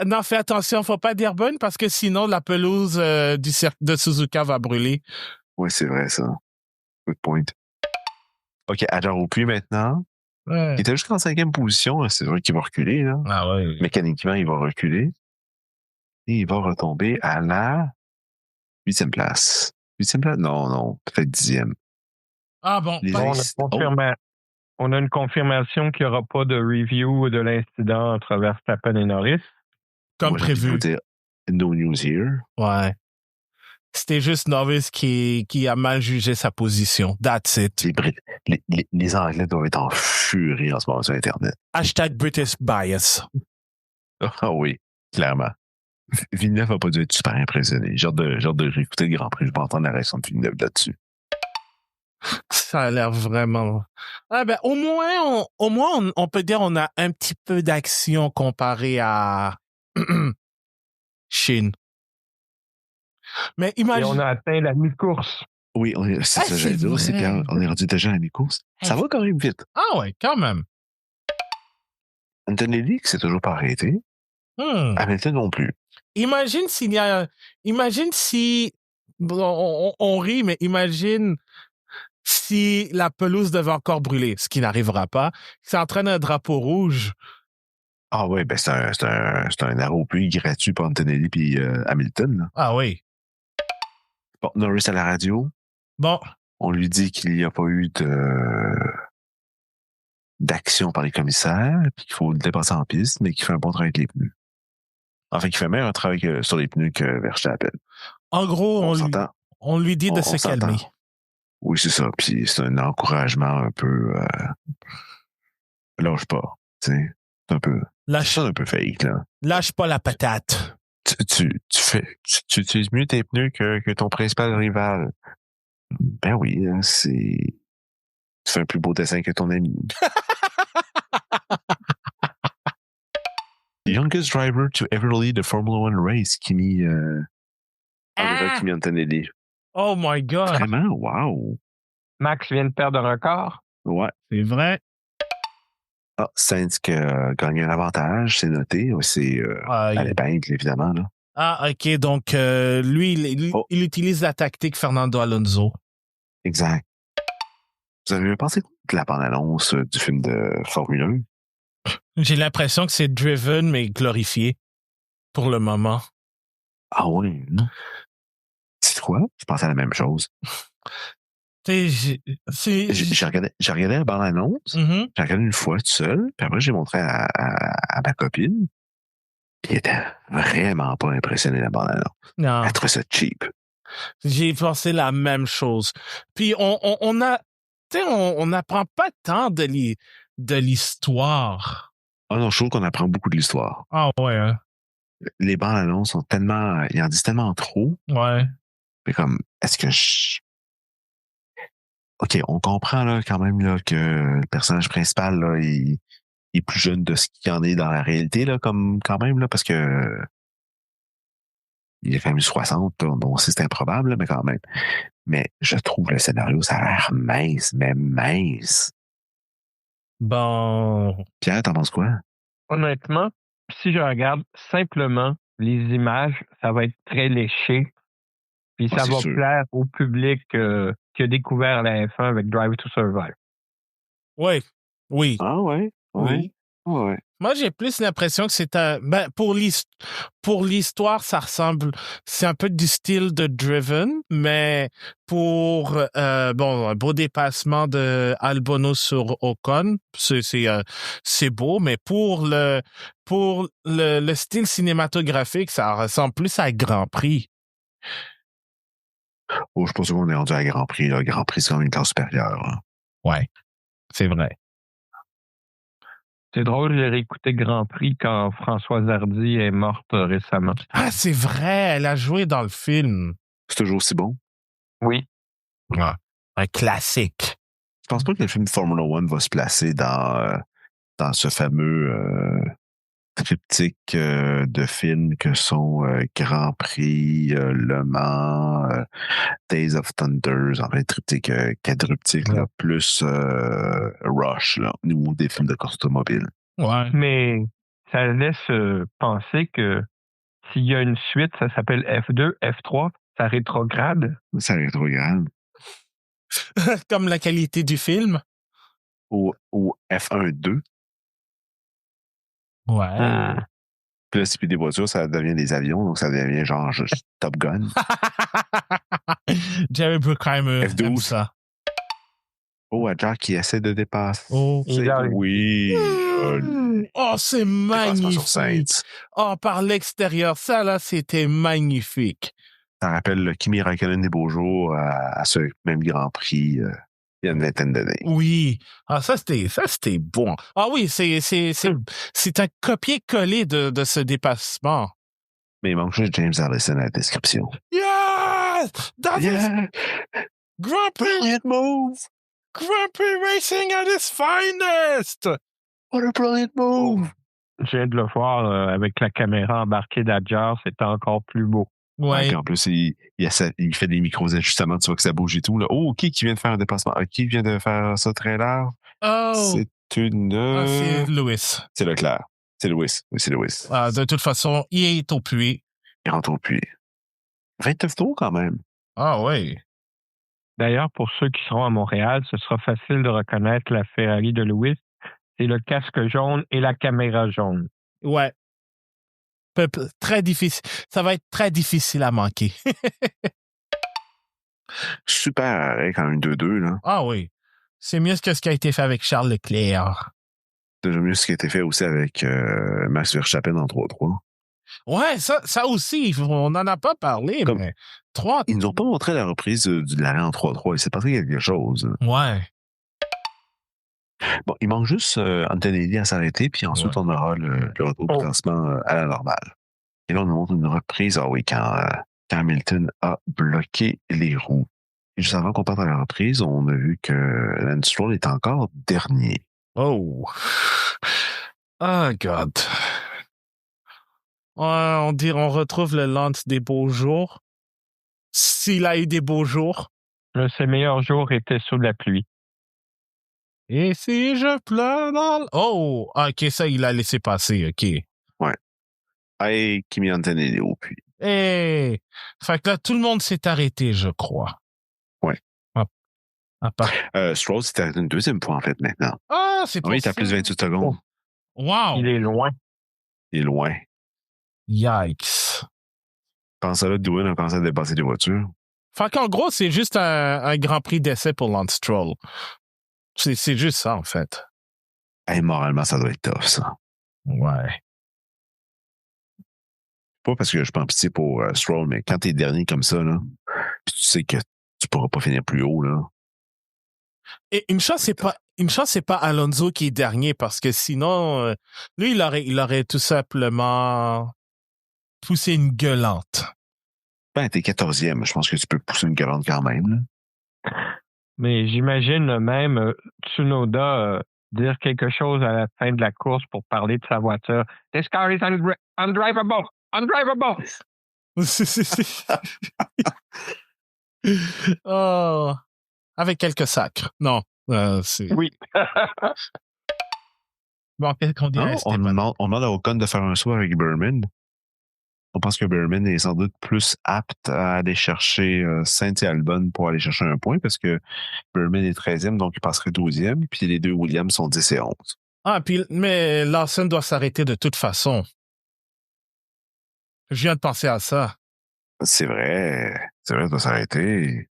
Non, fais attention, faut pas dire bonne parce que sinon la pelouse de Suzuka va brûler. Ouais, c'est vrai, ça. Good point. OK, alors au puits maintenant. Ouais. Il était jusqu'en 5e position. C'est vrai qu'il va reculer, là. Ah ouais. Mécaniquement, il va reculer. Et il va retomber à la 8e place. 8e place? Non, peut-être 10e. Ah bon. On a une confirmation qu'il n'y aura pas de review de l'incident entre Verstappen et Norris. Comme prévu. Dire, no news here. Ouais. C'était juste Norris qui a mal jugé sa position. That's it. Les Anglais doivent être en furie en ce moment sur Internet. Hashtag British bias. Ah oui, clairement. Villeneuve n'a pas dû être super impressionné. Genre de réécouter le Grand Prix. Je vais pas entendre la réaction de Villeneuve là-dessus. Ça a l'air vraiment... Ah ben, au moins, on peut dire on a un petit peu d'action comparé à Chine. Mais imagine... Et on a atteint la mi-course. Oui, c'est ça, j'allais dire aussi, Pierre. On est rendu déjà à la mi-course. Ça va quand même vite. Ah ouais, quand même. Antonelli, qui s'est toujours pas arrêté. Hamilton non plus. Imagine si... Bon, on rit, mais imagine si la pelouse devait encore brûler, ce qui n'arrivera pas. Ça entraîne un drapeau rouge. Ah oui, ben c'est un arrow pluie gratuit pour Antonelli puis Hamilton. Là. Ah oui. Bon, Norris à la radio. Bon. On lui dit qu'il n'y a pas eu d'action par les commissaires, puis qu'il faut le dépasser en piste, mais qu'il fait un bon travail avec les pneus. Enfin, qu'il fait meilleur travail sur les pneus que Verstappen. En gros, on lui dit de se calmer. Oui, c'est ça. Puis c'est un encouragement un peu... lâche pas, tu sais. C'est un peu... Lâche, C'est un peu fake, là. lâche pas la patate. Tu utilises mieux tes pneus que ton principal rival. Ben oui, hein, tu fais un plus beau dessin que ton ami. The youngest driver to ever lead a Formula One race, Kimi Antonelli. Oh my God! Vraiment, wow! Max vient de perdre un record. Ouais. C'est vrai. Ah, Sainz qui a gagné un avantage, c'est noté. C'est à l'épingle, évidemment. Là. Ah, OK. Donc, lui, il utilise la tactique Fernando Alonso. Exact. Vous avez pensé de la bande-annonce du film de Formule 1? J'ai l'impression que c'est Driven, mais glorifié pour le moment. Ah oui? C'est quoi? Je pensais à la même chose. J'ai regardé la bande-annonce. Mm-hmm. J'ai regardé une fois tout seul. Puis après, j'ai montré à ma copine. Puis elle était vraiment pas impressionnée de la bande-annonce. Non. Elle trouvait ça cheap. J'ai pensé la même chose. Puis on n'apprend pas tant de l'histoire. Ah non, je trouve qu'on apprend beaucoup de l'histoire. Ah ouais, hein? Les bandes annonces sont tellement... Ils en disent tellement trop. Ouais. Mais comme, est-ce que OK, on comprend là quand même là, que le personnage principal là, il est plus jeune de ce qu'il en est dans la réalité, là, comme quand même, là, parce que il a quand même 60, là, bon, c'est improbable, là, mais quand même. Mais je trouve le scénario, ça a l'air mince, mais mince. Bon. Pierre, t'en penses quoi? Honnêtement, si je regarde simplement les images, ça va être très léché. Puis ça va plaire au public qui a découvert la F1 avec Drive to Survive. Oui. Oui. Ah ouais? Oui. Ouais. Moi, j'ai plus l'impression que c'est pour l'histoire, ça ressemble, c'est un peu du style de Driven, mais pour, un beau dépassement de Albonneau sur Ocon, c'est beau, mais pour le style cinématographique, ça ressemble plus à Grand Prix. Oh, je pense qu'on est rendu à Grand Prix, là. Grand Prix, c'est comme une classe supérieure, hein. Ouais. C'est vrai. C'est drôle, j'ai réécouté Grand Prix quand Françoise Hardy est morte récemment. Ah, c'est vrai, elle a joué dans le film. C'est toujours aussi bon? Oui. Ah, un classique. Je pense pas que le film Formula One va se placer dans ce fameux triptyque de films que sont Grand Prix, Le Mans, Days of Thunder, en fait, triptyque quadruptyque, là, plus Rush, là, au niveau des films de course automobile. Ouais. Mais ça laisse penser que s'il y a une suite, ça s'appelle F2, F3, ça rétrograde. Ça rétrograde. Comme la qualité du film. Ou F1-2. Ouais. Puis là, c'est plus des voitures, ça devient des avions, donc ça devient genre Top Gun. Jerry Bruckheimer aime F12. ça. Oh, à Jack qui essaie de dépasser. Oh, oui. Oh, c'est magnifique. Oh, par l'extérieur, ça là, c'était magnifique. Ça rappelle le Kimi Räikkönen des beaux jours à ce même Grand Prix il y a une vingtaine d'années. Oui. Ah, ça c'était bon. Ah oui, c'est un copier-coller de ce dépassement. Mais il manque juste James Allison à la description. Yeah! Yeah! Grand Prix! Brilliant move! Grand Prix Racing at its finest! What a brilliant move! Je viens de le voir avec la caméra embarquée d'Adjar, c'était encore plus beau. Ouais. En plus, il fait des micros-ajustements, tu vois que ça bouge et tout. Là. Oh, qui vient de faire un dépassement? Qui vient de faire ça très large? Oh! C'est une... c'est Lewis. C'est Leclerc. C'est Lewis. Oui, c'est Lewis. De toute façon, il est au puits. Il rentre au puits. 29 tours quand même. Ah oui. D'ailleurs, pour ceux qui seront à Montréal, ce sera facile de reconnaître la Ferrari de Lewis. C'est le casque jaune et la caméra jaune. Ouais. Très difficile. Ça va être très difficile à manquer. Super arrêt quand même 2-2, là. Ah oui. C'est mieux que ce qui a été fait avec Charles Leclerc. Déjà mieux ce qui a été fait aussi avec Max Verstappen en 3-3. Ouais, ça aussi, on n'en a pas parlé, Comme- mais 3. Ils nous ont pas montré la reprise de l'arrêt en 3-3. Il s'est passé quelque chose. Ouais. Bon, il manque juste Antonelli à s'arrêter, puis ensuite, on aura le retour du classement à la normale. Et là, on nous montre une reprise, quand Hamilton a bloqué les roues. Et juste avant qu'on parte à la reprise, on a vu que Lance Stroll est encore dernier. Oh. Oh, God. Ouais, on retrouve le Lance des beaux jours. S'il a eu des beaux jours. Ses meilleurs jours étaient sous la pluie. Et si je pleure dans Oh! OK, ça, il a laissé passer, OK. Ouais. Hey, Kimi Antonelli au puits. Fait que là, tout le monde s'est arrêté, je crois. Ouais. À part... Stroll s'est arrêté une deuxième fois, en fait, maintenant. Ah, c'est pour Oui, il est à ça. plus de 28 secondes. Wow! Il est loin. Il est loin. Yikes. Pense à là, Doohan a commencé à dépasser les voitures. Fait qu'en gros, c'est juste un Grand Prix d'essai pour Lance Stroll. C'est juste ça, en fait. Hey, moralement, ça doit être tough, ça. Ouais. Pas parce que je prends pitié pour Stroll, mais quand t'es dernier comme ça, là, pis tu sais que tu pourras pas finir plus haut, là. Et une chance, c'est pas Alonso qui est dernier, parce que sinon, lui, il aurait tout simplement poussé une gueulante. Ben, t'es 14e. Je pense que tu peux pousser une gueulante quand même, là. Mais j'imagine même Tsunoda dire quelque chose à la fin de la course pour parler de sa voiture. This car is undrivable! Undrivable! Oh, avec quelques sacres. Non, c'est... Oui. Bon, qu'est-ce qu'on dirait? On demande à Ocon de faire un saut avec Berman. On pense que Berman est sans doute plus apte à aller chercher Sainz et Albon pour aller chercher un point parce que Berman est 13e, donc il passerait 12e, puis les deux Williams sont 10 et 11. Ah, mais Lawson doit s'arrêter de toute façon. Je viens de penser à ça. C'est vrai, il doit s'arrêter.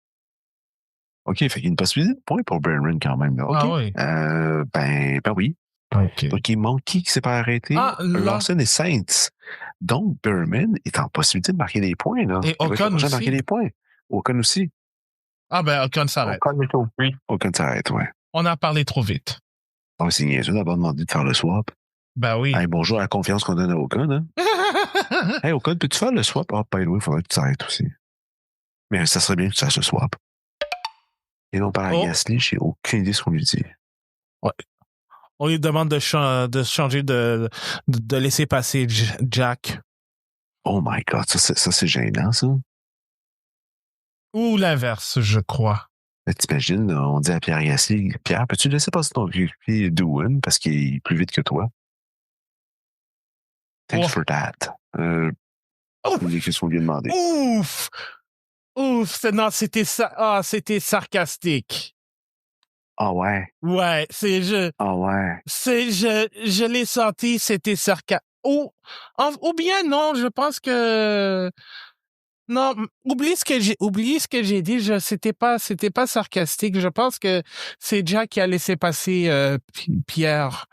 OK, fait qu'il y a une possibilité de point pour Berman quand même. Là. OK. Ah oui. Ben oui. OK. Donc, il manque qui s'est pas arrêté? Lawson et Sainz. Donc, Berman est en possibilité de marquer des points. Là. Et Ocon aussi. Marquer des points. Ocon aussi. Ah ben, Ocon s'arrête. Ocon est au puits. Ocon s'arrête, ouais. On a parlé trop vite. Oh, c'est niaiseux d'avoir demandé de faire le swap. Ben oui. Hey, bonjour à la confiance qu'on donne à Ocon. Hein? Hey, Ocon, peux-tu faire le swap? Ah, by the way, il faudrait que tu t'arrêtes aussi. Mais ça serait bien que tu fasses le swap. Et non, par Gasly, j'ai aucune idée de ce qu'on lui dit. Ouais. On lui demande de changer de laisser passer Jack. Oh my God, ça c'est gênant, ça. Ou l'inverse, je crois. T'imagines, on dit à Pierre Gasly, Pierre, peux-tu laisser passer ton coéquipier Doohan parce qu'il est plus vite que toi? Thanks for that. Qu'est-ce qu'on lui a demandé? Ouf! Non, c'était ça. Ah, c'était sarcastique. Ah ouais? Ouais, Ah ouais? Je l'ai senti, c'était sarcastique. Ou bien non, je pense que non, oublie ce que j'ai dit, c'était pas sarcastique. Je pense que c'est Jack qui a laissé passer Pierre.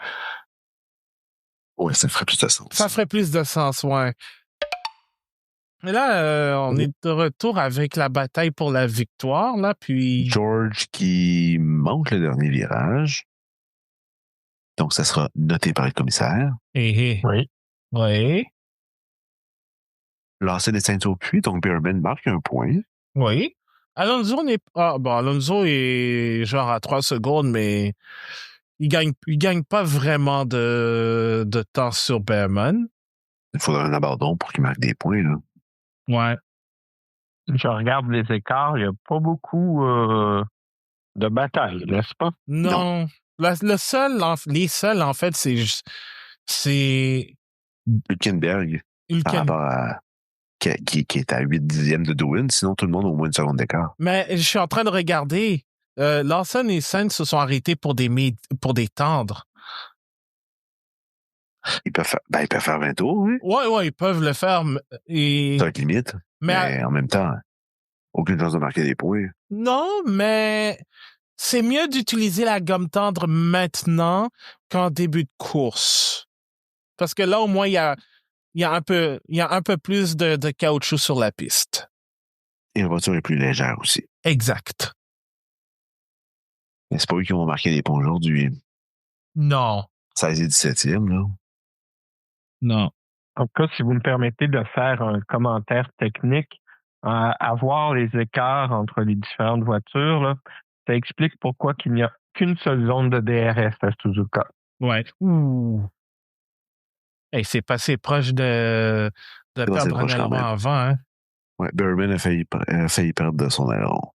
Ouais, ça ferait plus de sens. Ça ferait plus de sens, ouais. Et là, on est de retour avec la bataille pour la victoire, là, puis... George qui manque le dernier virage. Donc, ça sera noté par le commissaire. Oui. Oui. Lancer des Saints au puits, donc Berman marque un point. Oui. Alonso Alonso est genre à 3 secondes, mais il gagne pas vraiment de temps sur Berman. Il faudra un abandon pour qu'il marque des points, là. Ouais. Je regarde les écarts, il n'y a pas beaucoup de bataille, n'est-ce pas? Non. Les seuls, en fait, c'est Hülkenberg, par rapport à qui est à 8 dixièmes de Doohan, sinon tout le monde a au moins une seconde d'écart. Mais je suis en train de regarder. Lawson et Sainz se sont arrêtés pour des tendres. Ils peuvent faire 20 tours, oui. Ouais, ils peuvent le faire. C'est avec limite. Mais en même temps, aucune chance de marquer des points. Non, mais c'est mieux d'utiliser la gomme tendre maintenant qu'en début de course. Parce que là, au moins, il y a il y a un peu plus de caoutchouc sur la piste. Et la voiture est plus légère aussi. Exact. Mais c'est pas eux qui vont marquer des points aujourd'hui. Non. 16 et 17e, là. Non. En tout cas, si vous me permettez de faire un commentaire technique, avoir les écarts entre les différentes voitures, là, ça explique pourquoi il n'y a qu'une seule zone de DRS à Suzuka. Ouais. Ouh. Hey, c'est passé proche de perdre un aileron avant, hein? Ouais, Berman a failli perdre de son aileron.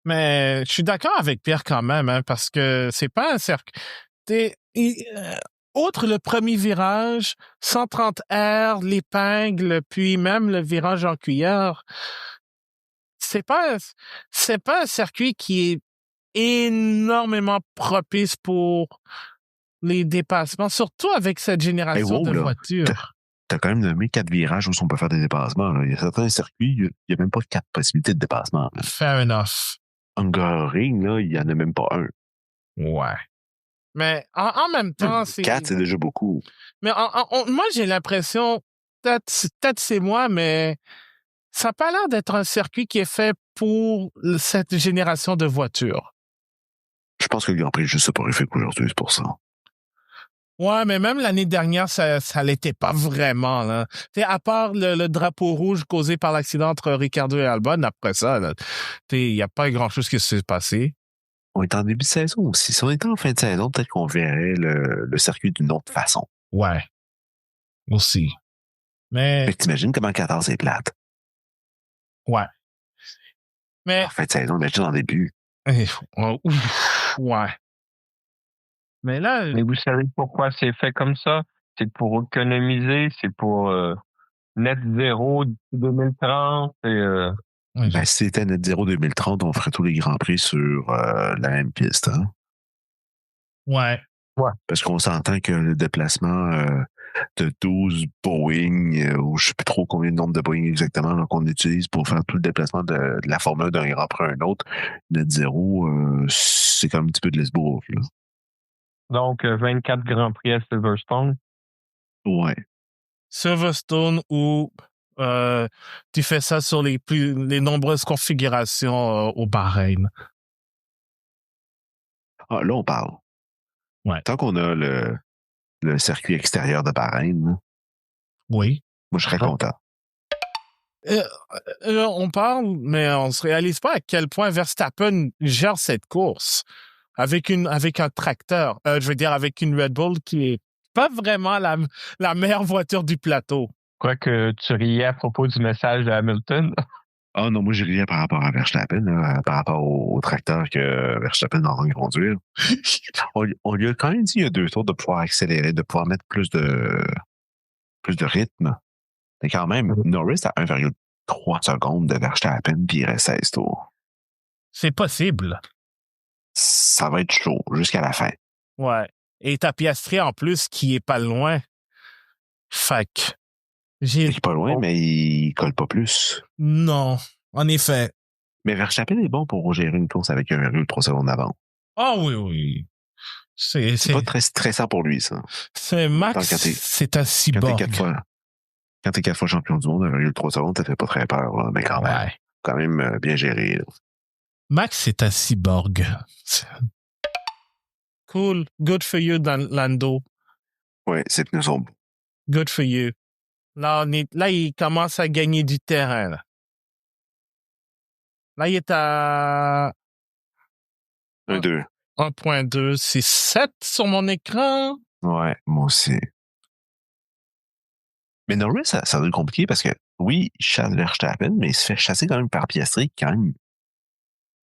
Mais je suis d'accord avec Pierre quand même, hein, parce que c'est pas un circuit. Outre le premier virage, 130 R, l'épingle, puis même le virage en cuillère, c'est pas un circuit qui est énormément propice pour les dépassements, surtout avec cette génération de voitures. T'as quand même nommé 4 virages où on peut faire des dépassements. Là. Il y a certains circuits, il n'y a même pas 4 possibilités de dépassement. Là. Fair enough. Hungaroring, là, il n'y en a même pas un. Ouais. Mais en même temps, c'est... 4, c'est déjà beaucoup. Mais moi, j'ai l'impression, peut-être c'est moi, mais ça n'a pas l'air d'être un circuit qui est fait pour cette génération de voitures. Je pense que le Grand Prix est juste soporifique aujourd'hui, c'est pour ça. Ouais, mais même l'année dernière, ça l'était pas vraiment. Là. À part le drapeau rouge causé par l'accident entre Ricciardo et Albon, après ça, il n'y a pas grand-chose qui s'est passé. On est en début de saison aussi. Si on était en fin de saison, peut-être qu'on verrait le circuit d'une autre façon. Ouais. Aussi. Mais t'imagines comment 14 est plate. Ouais. Mais... En fin de saison, imagine en début. Ouais. Mais là... Mais vous savez pourquoi c'est fait comme ça? C'est pour économiser, c'est pour net zéro d'ici 2030. Si c'était net zéro 2030, on ferait tous les Grands Prix sur la même piste. Hein? Ouais. Parce qu'on s'entend que le déplacement de 12 Boeing, ou je ne sais plus trop combien de nombre de Boeing exactement là, qu'on utilise pour faire tout le déplacement de la Formule d'un Grand Prix à un autre, net zéro, c'est comme un petit peu de l'esbourg. Donc, 24 Grands Prix à Silverstone. Ouais. Silverstone où tu fais ça sur les nombreuses configurations au Bahreïn. Ah, là, on parle. Ouais. Tant qu'on a le circuit extérieur de Bahreïn, oui. Moi, je serais content. On parle, mais on se réalise pas à quel point Verstappen gère cette course avec un tracteur. Je veux dire, avec une Red Bull qui est pas vraiment la meilleure voiture du plateau. Je crois que tu riais à propos du message de Hamilton. Ah non, moi, je riais par rapport à Verstappen, par rapport au tracteur que Verstappen a en conduire. On lui a quand même dit il y a 2 tours de pouvoir accélérer, de pouvoir mettre plus de rythme. Mais quand même, Norris a 1,3 secondes de Verstappen, puis il reste 16 tours. C'est possible. Ça va être chaud jusqu'à la fin. Ouais. Et t'as Piastri en plus qui est pas loin. Fait que... Il est pas loin, mais il colle pas plus. Non, en effet. Mais Verstappen est bon pour gérer une course avec 1,3 secondes d'avance. Ah oui. C'est pas très stressant pour lui, ça. C'est Max, c'est un cyborg. Quand t'es 4 fois champion du monde, 1,3 secondes, ça fait pas très peur, là, mais quand même bien géré. Là. Max, c'est un cyborg. Cool. Good for you, Lando. Ouais, c'est pneus sont beaux. Good for you. Là, il commence à gagner du terrain. Là, il est à 1,2. 1.2. C'est 7 sur mon écran. Ouais, moi aussi. Mais Norris, ça doit être compliqué parce que, oui, il chasse Verstappen, mais il se fait chasser quand même par Piastri, quand même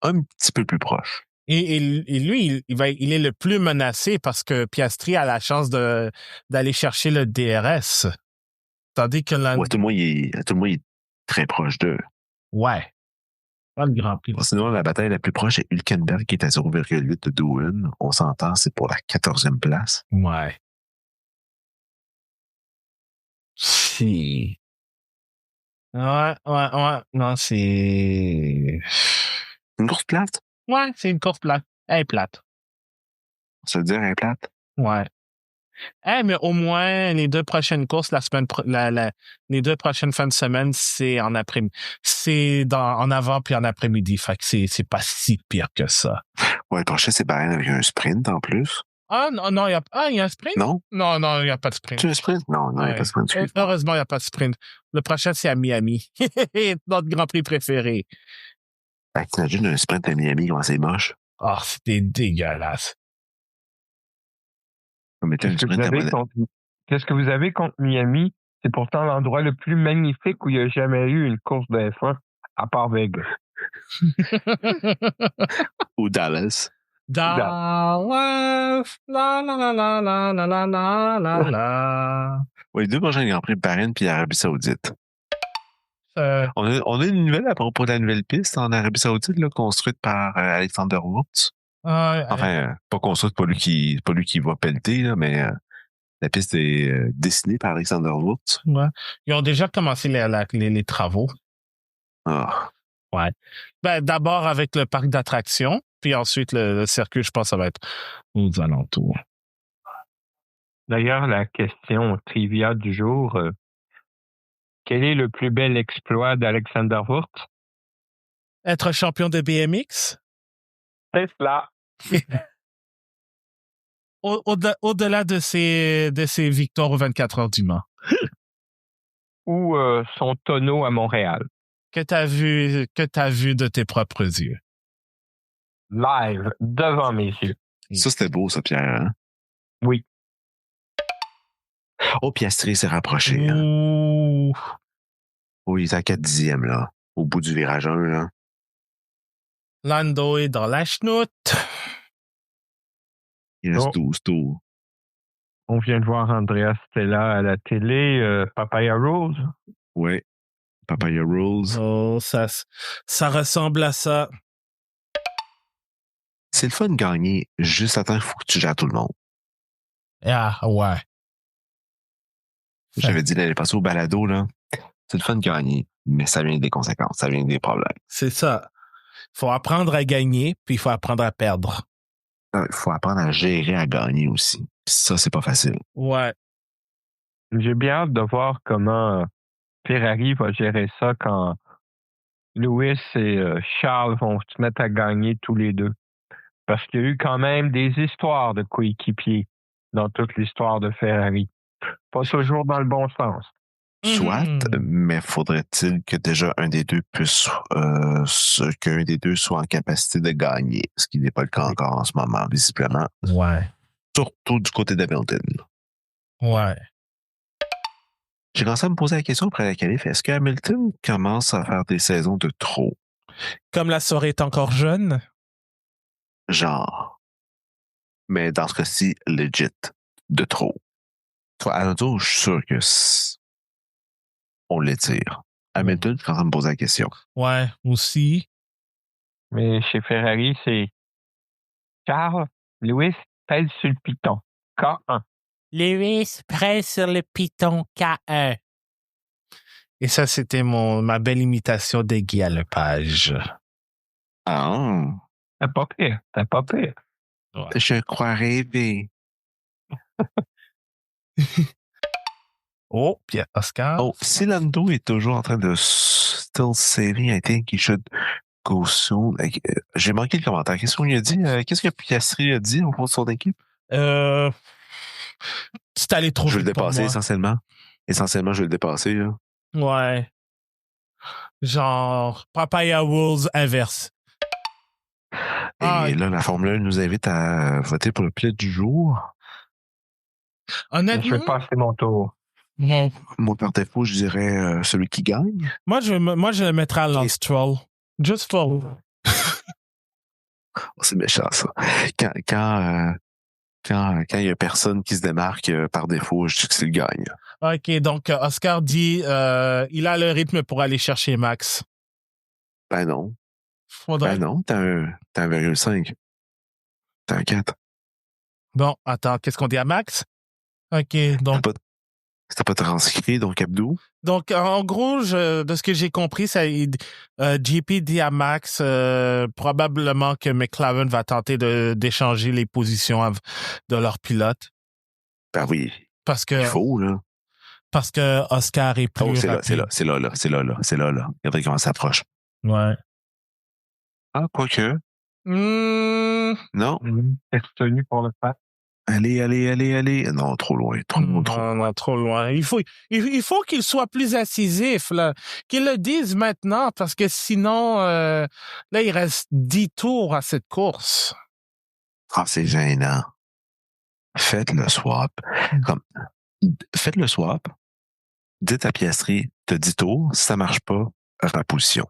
un petit peu plus proche. Et lui, il est le plus menacé parce que Piastri a la chance d'aller chercher le DRS. Tandis que tout le monde est très proche d'eux. Ouais. Pas le Grand Prix. Sinon, la bataille la plus proche est Hülkenberg qui est à 0,8 de Doohan. On s'entend, c'est pour la 14e place. Ouais. Si. Ouais. Non, c'est... Une course plate? Ouais, c'est une course plate. Elle est plate. Ça veut dire elle est plate? Ouais. Mais au moins, les 2 prochaines courses, les 2 prochaines fins de semaine, c'est en après-midi. C'est en avant puis en après-midi. Fait que c'est pas si pire que ça. Ouais, le prochain, c'est Bahreïn avec un sprint en plus. Ah, non, il y a un sprint? Non? Non, il n'y a pas de sprint. Tu as un sprint? Non, il n'y a pas de sprint. Heureusement, il n'y a pas de sprint. Le prochain, c'est à Miami. Notre Grand Prix préféré. T'imagines un sprint à Miami, comment c'est moche? Oh, c'était dégueulasse. Qu'est-ce que vous avez contre Miami? C'est pourtant l'endroit le plus magnifique où il n'y a jamais eu une course de F1, à part Vegas. Ou Dallas. Dallas, la la la la la la la la la la. Oui, les 2 prochains Grands Prix, Bahreïn puis Arabie Saoudite. On a une nouvelle à propos de la nouvelle piste en Arabie Saoudite, là, construite par Alexander Wurz. Enfin, pas construite, pas lui qui va pelleter, là, mais la piste est dessinée par Alexander Wurz. Ouais. Ils ont déjà commencé les travaux. Ah. Ouais. D'abord avec le parc d'attractions, puis ensuite le circuit, je pense, ça va être aux alentours. D'ailleurs, la question trivia du jour, quel est le plus bel exploit d'Alexander Wurz? Être champion de BMX? C'est cela. Au-delà de ses victoires aux 24 heures du Mans. Ou son tonneau à Montréal. Que t'as vu de tes propres yeux. Live, devant mes yeux. Ça, c'était beau, ça, Pierre. Hein? Oui. Oh, Piastri s'est rapproché. Hein? Oh, il est à 4/10, là. Au bout du virage 1, là. Lando est dans la chenoute. Il reste 12 tours. On vient de voir Andrea Stella à la télé, Papaya Rose. Oui. Papaya Rose. Oh, ça ressemble à ça. C'est le fun de gagner. Juste à temps, il faut que tu gères tout le monde. Ah, ouais. J'avais dit l'année passée au balado, là. C'est le fun de gagner, mais ça vient des conséquences, ça vient des problèmes. C'est ça. Il faut apprendre à gagner, puis il faut apprendre à perdre. Il faut apprendre à gérer à gagner aussi. Puis ça, c'est pas facile. Ouais. J'ai bien hâte de voir comment Ferrari va gérer ça quand Lewis et Charles vont se mettre à gagner tous les deux. Parce qu'il y a eu quand même des histoires de coéquipiers dans toute l'histoire de Ferrari. Pas toujours dans le bon sens. Soit, mais faudrait-il que déjà un des deux puisse, qu'un des deux soit en capacité de gagner, ce qui n'est pas le cas encore en ce moment, visiblement. Ouais. Surtout du côté d'Hamilton. Ouais. J'ai commencé à me poser la question après la qualif, est-ce que Hamilton commence à faire des saisons de trop? Comme la soirée est encore jeune? Genre. Mais dans ce cas-ci, legit, de trop. À l'autre, je suis sûr que on l'étire. Hamilton, je suis en train de me poser la question. Ouais, aussi. Mais chez Ferrari, c'est Charles, Lewis pèse sur le piton. K1. Lewis pèse sur le piton K1. Et ça, c'était ma belle imitation de Guy Lepage. Ah. T'as pas pire. Ouais. Je crois rêver. Oh, puis Oscar. Oh, si Lando est toujours en train de still saving, I think he should go soon. J'ai manqué le commentaire. Qu'est-ce qu'on lui a dit? Qu'est-ce que Piastri a dit au fond de son équipe? C'est allé trop vite. Je vais le dépasser essentiellement. Essentiellement, je vais le dépasser. Là. Ouais. Genre, Papaya Rules inverse. Et là, la Formule 1 nous invite à voter pour le pilote du jour. Honnêtement, je vais passer mon tour. Non. Moi, par défaut, je dirais celui qui gagne. Moi, je le mettrais à Lance Stroll. Just for. Oh, c'est méchant, ça. Quand il y a personne qui se démarque par défaut, je dis que c'est le gagne. OK, donc Oscar dit il a le rythme pour aller chercher Max. Ben non. Faudrait... Ben non, t'as un 1,5. T'as un 4. Bon, attends, qu'est-ce qu'on dit à Max? OK, donc... C'était pas transcrit, donc Abdou? Donc, en gros, de ce que j'ai compris, JP dit à Max probablement que McLaren va tenter d'échanger les positions de leur pilote. Ben oui, Parce il que, faut, là. parce que Oscar est plus Oh, c'est là, rapide. c'est là. Regardez comment ça s'approche. Ouais. Ah, quoique. Non. Est tenu pour le faire. Allez. Non, trop loin. Trop. Non, trop loin. Il faut qu'il soit plus incisif, là. Qu'il le dise maintenant, parce que sinon, là, il reste 10 tours à cette course. Ah, c'est gênant. Faites le swap. Faites le swap. Dites à Piastri, t'as 10 tours. Si ça marche pas, reposition.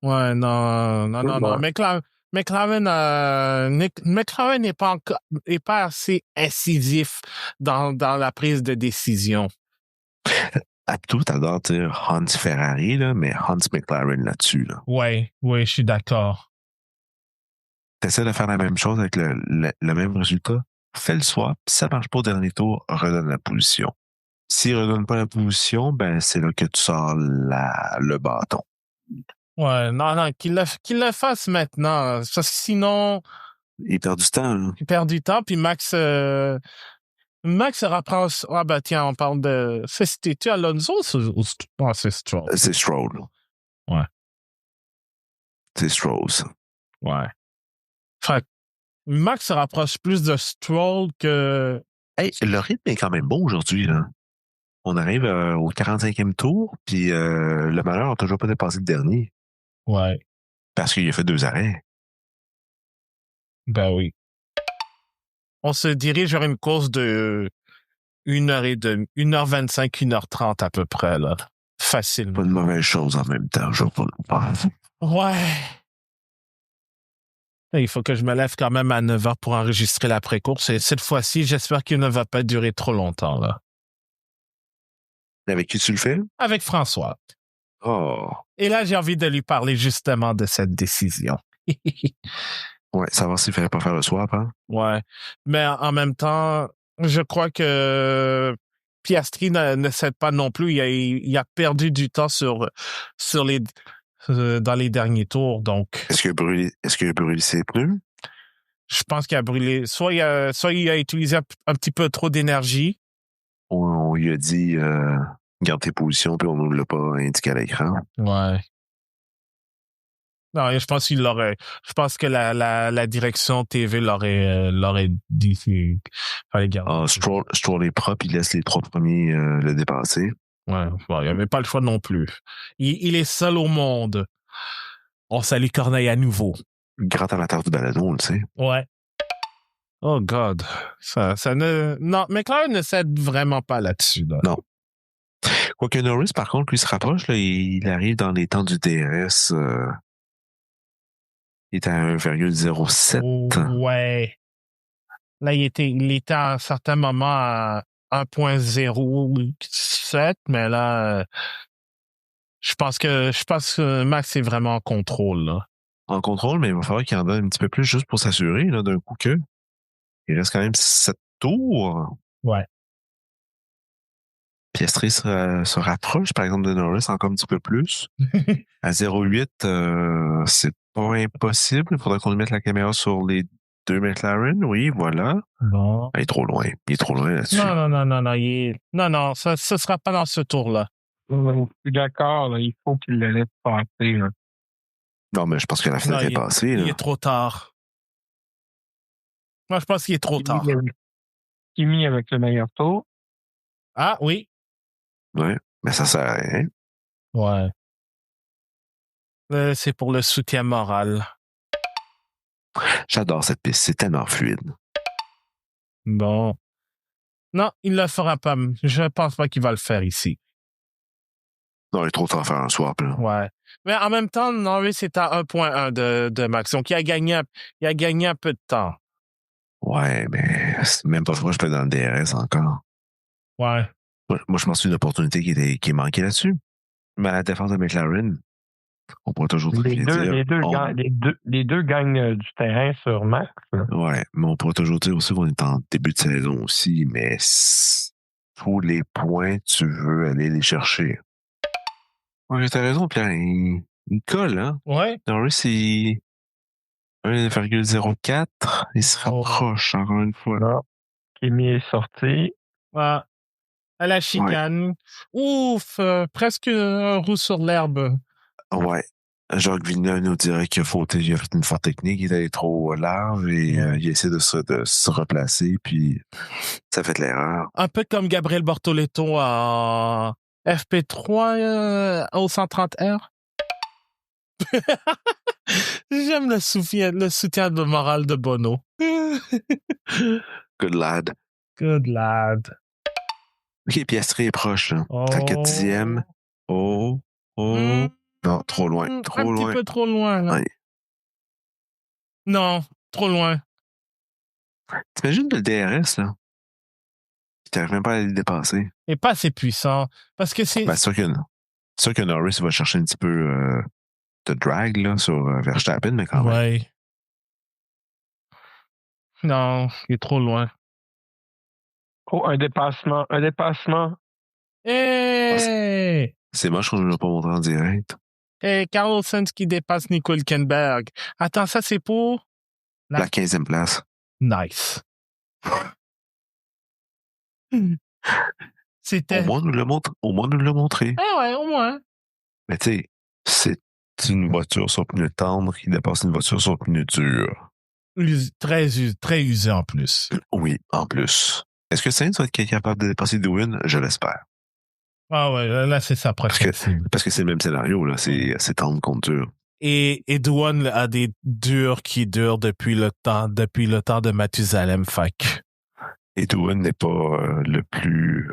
Ouais, non. McLaren n'est pas assez incisif dans la prise de décision. Abdou, t'adores dire Hans Ferrari, là, mais Hans McLaren là-dessus. Là. Ouais, je suis d'accord. T'essaies de faire la même chose avec le même résultat. Fais le swap. Si ça marche pas au dernier tour, redonne la position. S'il redonne pas la position, ben c'est là que tu sors le bâton. Ouais, non, qu'il le fasse maintenant. Parce que sinon, Il perd du temps. Là. il perd du temps, puis Max se rapproche. Ah, ben tiens, on parle de. C'était-tu Alonso ou non, c'est Stroll? C'est Stroll. Ouais. C'est Stroll. Ouais. Fait Max se rapproche plus de Stroll que. Hey, le rythme est quand même bon aujourd'hui. Là. On arrive au 45e tour, puis le malheur n'a toujours pas dépassé le dernier. Ouais. Parce qu'il a fait 2 arrêts. Ben oui. On se dirige vers une course de 1h30, 1h25, 1h30 à peu près, là. Facilement. Pas de mauvaise chose en même temps, je pense. Ouais. Il faut que je me lève quand même à 9h pour enregistrer l'après-course. Et cette fois-ci, j'espère qu'il ne va pas durer trop longtemps, là. Avec qui tu le fais? Avec François. Oh. Et là, j'ai envie de lui parler justement de cette décision. Ouais, savoir s'il ne fallait pas faire le swap, hein? Ouais. Mais en même temps, je crois que Piastri ne cède pas non plus. Il a perdu du temps dans les derniers tours, donc. Est-ce qu'il a brûlé ses pneus? Je pense qu'il a brûlé. Soit il a utilisé un petit peu trop d'énergie. On lui a dit garde tes positions, puis on ne l'a pas indiqué à l'écran. Ouais. Non, je pense que la direction TV l'aurait dit qu'il fallait garder. Ah, Stroll est propre, il laisse les 3 premiers le dépasser. Ouais, bon, il n'y avait pas le choix non plus. Il est seul au monde. On salue Corneille à nouveau. Grand amateur du balado, on le sait. Ouais. Oh God. Non, McLaren ne cède vraiment pas là-dessus, là. Non. Quoique Norris, par contre, lui se rapproche, là, il arrive dans les temps du DRS. Il est à 1,07. Ouais. Là, il était à un certain moment à 1,07, mais là, je pense que Max est vraiment en contrôle, là. En contrôle, mais il va falloir qu'il en donne un petit peu plus juste pour s'assurer, là, d'un coup que. Il reste quand même 7 tours. Ouais. Piastri se rapproche, par exemple, de Norris encore un petit peu plus. À 0,8, c'est pas impossible. Il faudrait qu'on lui mette la caméra sur les 2 McLaren. Oui, voilà. Bon. Il est trop loin. Il est trop loin là-dessus. Non. Non, ce sera pas dans ce tour-là. Je suis d'accord, là, il faut qu'il le laisse passer. Là. Non, mais je pense que la fenêtre est passée. Il est trop tard. Moi, je pense qu'il est trop tard. Kimi avec le meilleur tour. Ah, oui. Oui, mais ça sert à rien. Ouais. C'est pour le soutien moral. J'adore cette piste. C'est tellement fluide. Bon. Non, il ne le fera pas. Je pense pas qu'il va le faire ici. Non, il est trop tard à faire un swap. Là. Ouais. Mais en même temps, Norris est à 1,1 de Max. Donc, il a gagné un peu de temps. Ouais, mais c'est même pas moi, je peux dans le DRS encore. Ouais. Moi, je pense que c'est une opportunité qui est manquée là-dessus. Mais à la défense de McLaren, on pourrait toujours Les deux gagnent du terrain sur Max. Là. Ouais, mais on pourrait toujours dire aussi qu'on est en début de saison aussi, mais tous les points, tu veux aller les chercher. Ouais, t'as raison, Pierre. Il colle, hein? Ouais. Norris, il 1,04. Il se rapproche encore une fois. Là, Kimi est sorti. Ouais. À la chicane. Ouf, presque un roux sur l'herbe. Ouais. Jacques Villeneuve nous dirait qu'il a fauté, il a fait une faute technique, il est allé trop large et il essaie de se replacer, puis ça fait de l'erreur. Un peu comme Gabriel Bortoleto en FP3 au 130R. J'aime le soutien de morale de Bono. Good lad. Good lad. Ok, Piastri est proche. Là. Oh. 34e. Oh. Non, trop loin. Un petit peu trop loin, là. Ouais. Non, trop loin. T'imagines le DRS, là? Tu n'arrives même pas à le dépasser. Et pas assez puissant. Parce que c'est... Ben, c'est sûr que Norris va chercher un petit peu de drag là, sur Verstappen, mais quand même. Ouais. Non, il est trop loin. Oh, un dépassement. Hey! C'est moche qu'on ne l'a pas montré en direct. Hey, Carlos Sainz qui dépasse Nico Hülkenberg. Attends, ça c'est pour... La 15e place. Nice. C'était... Au moins, nous l'a montré. Ah ouais, au moins. Mais tu sais, c'est une voiture sur pneu tendre qui dépasse une voiture sur pneu dur. Très usé en plus. Oui, en plus. Est-ce que Sainz va être capable de dépasser Doohan? Je l'espère. Ah ouais, là c'est sa prochaine cible. Parce que c'est le même scénario, là. C'est tendre contre dur. Et Doohan a des durs qui durent depuis le temps de Mathusalem, fac. Et Doohan n'est pas le plus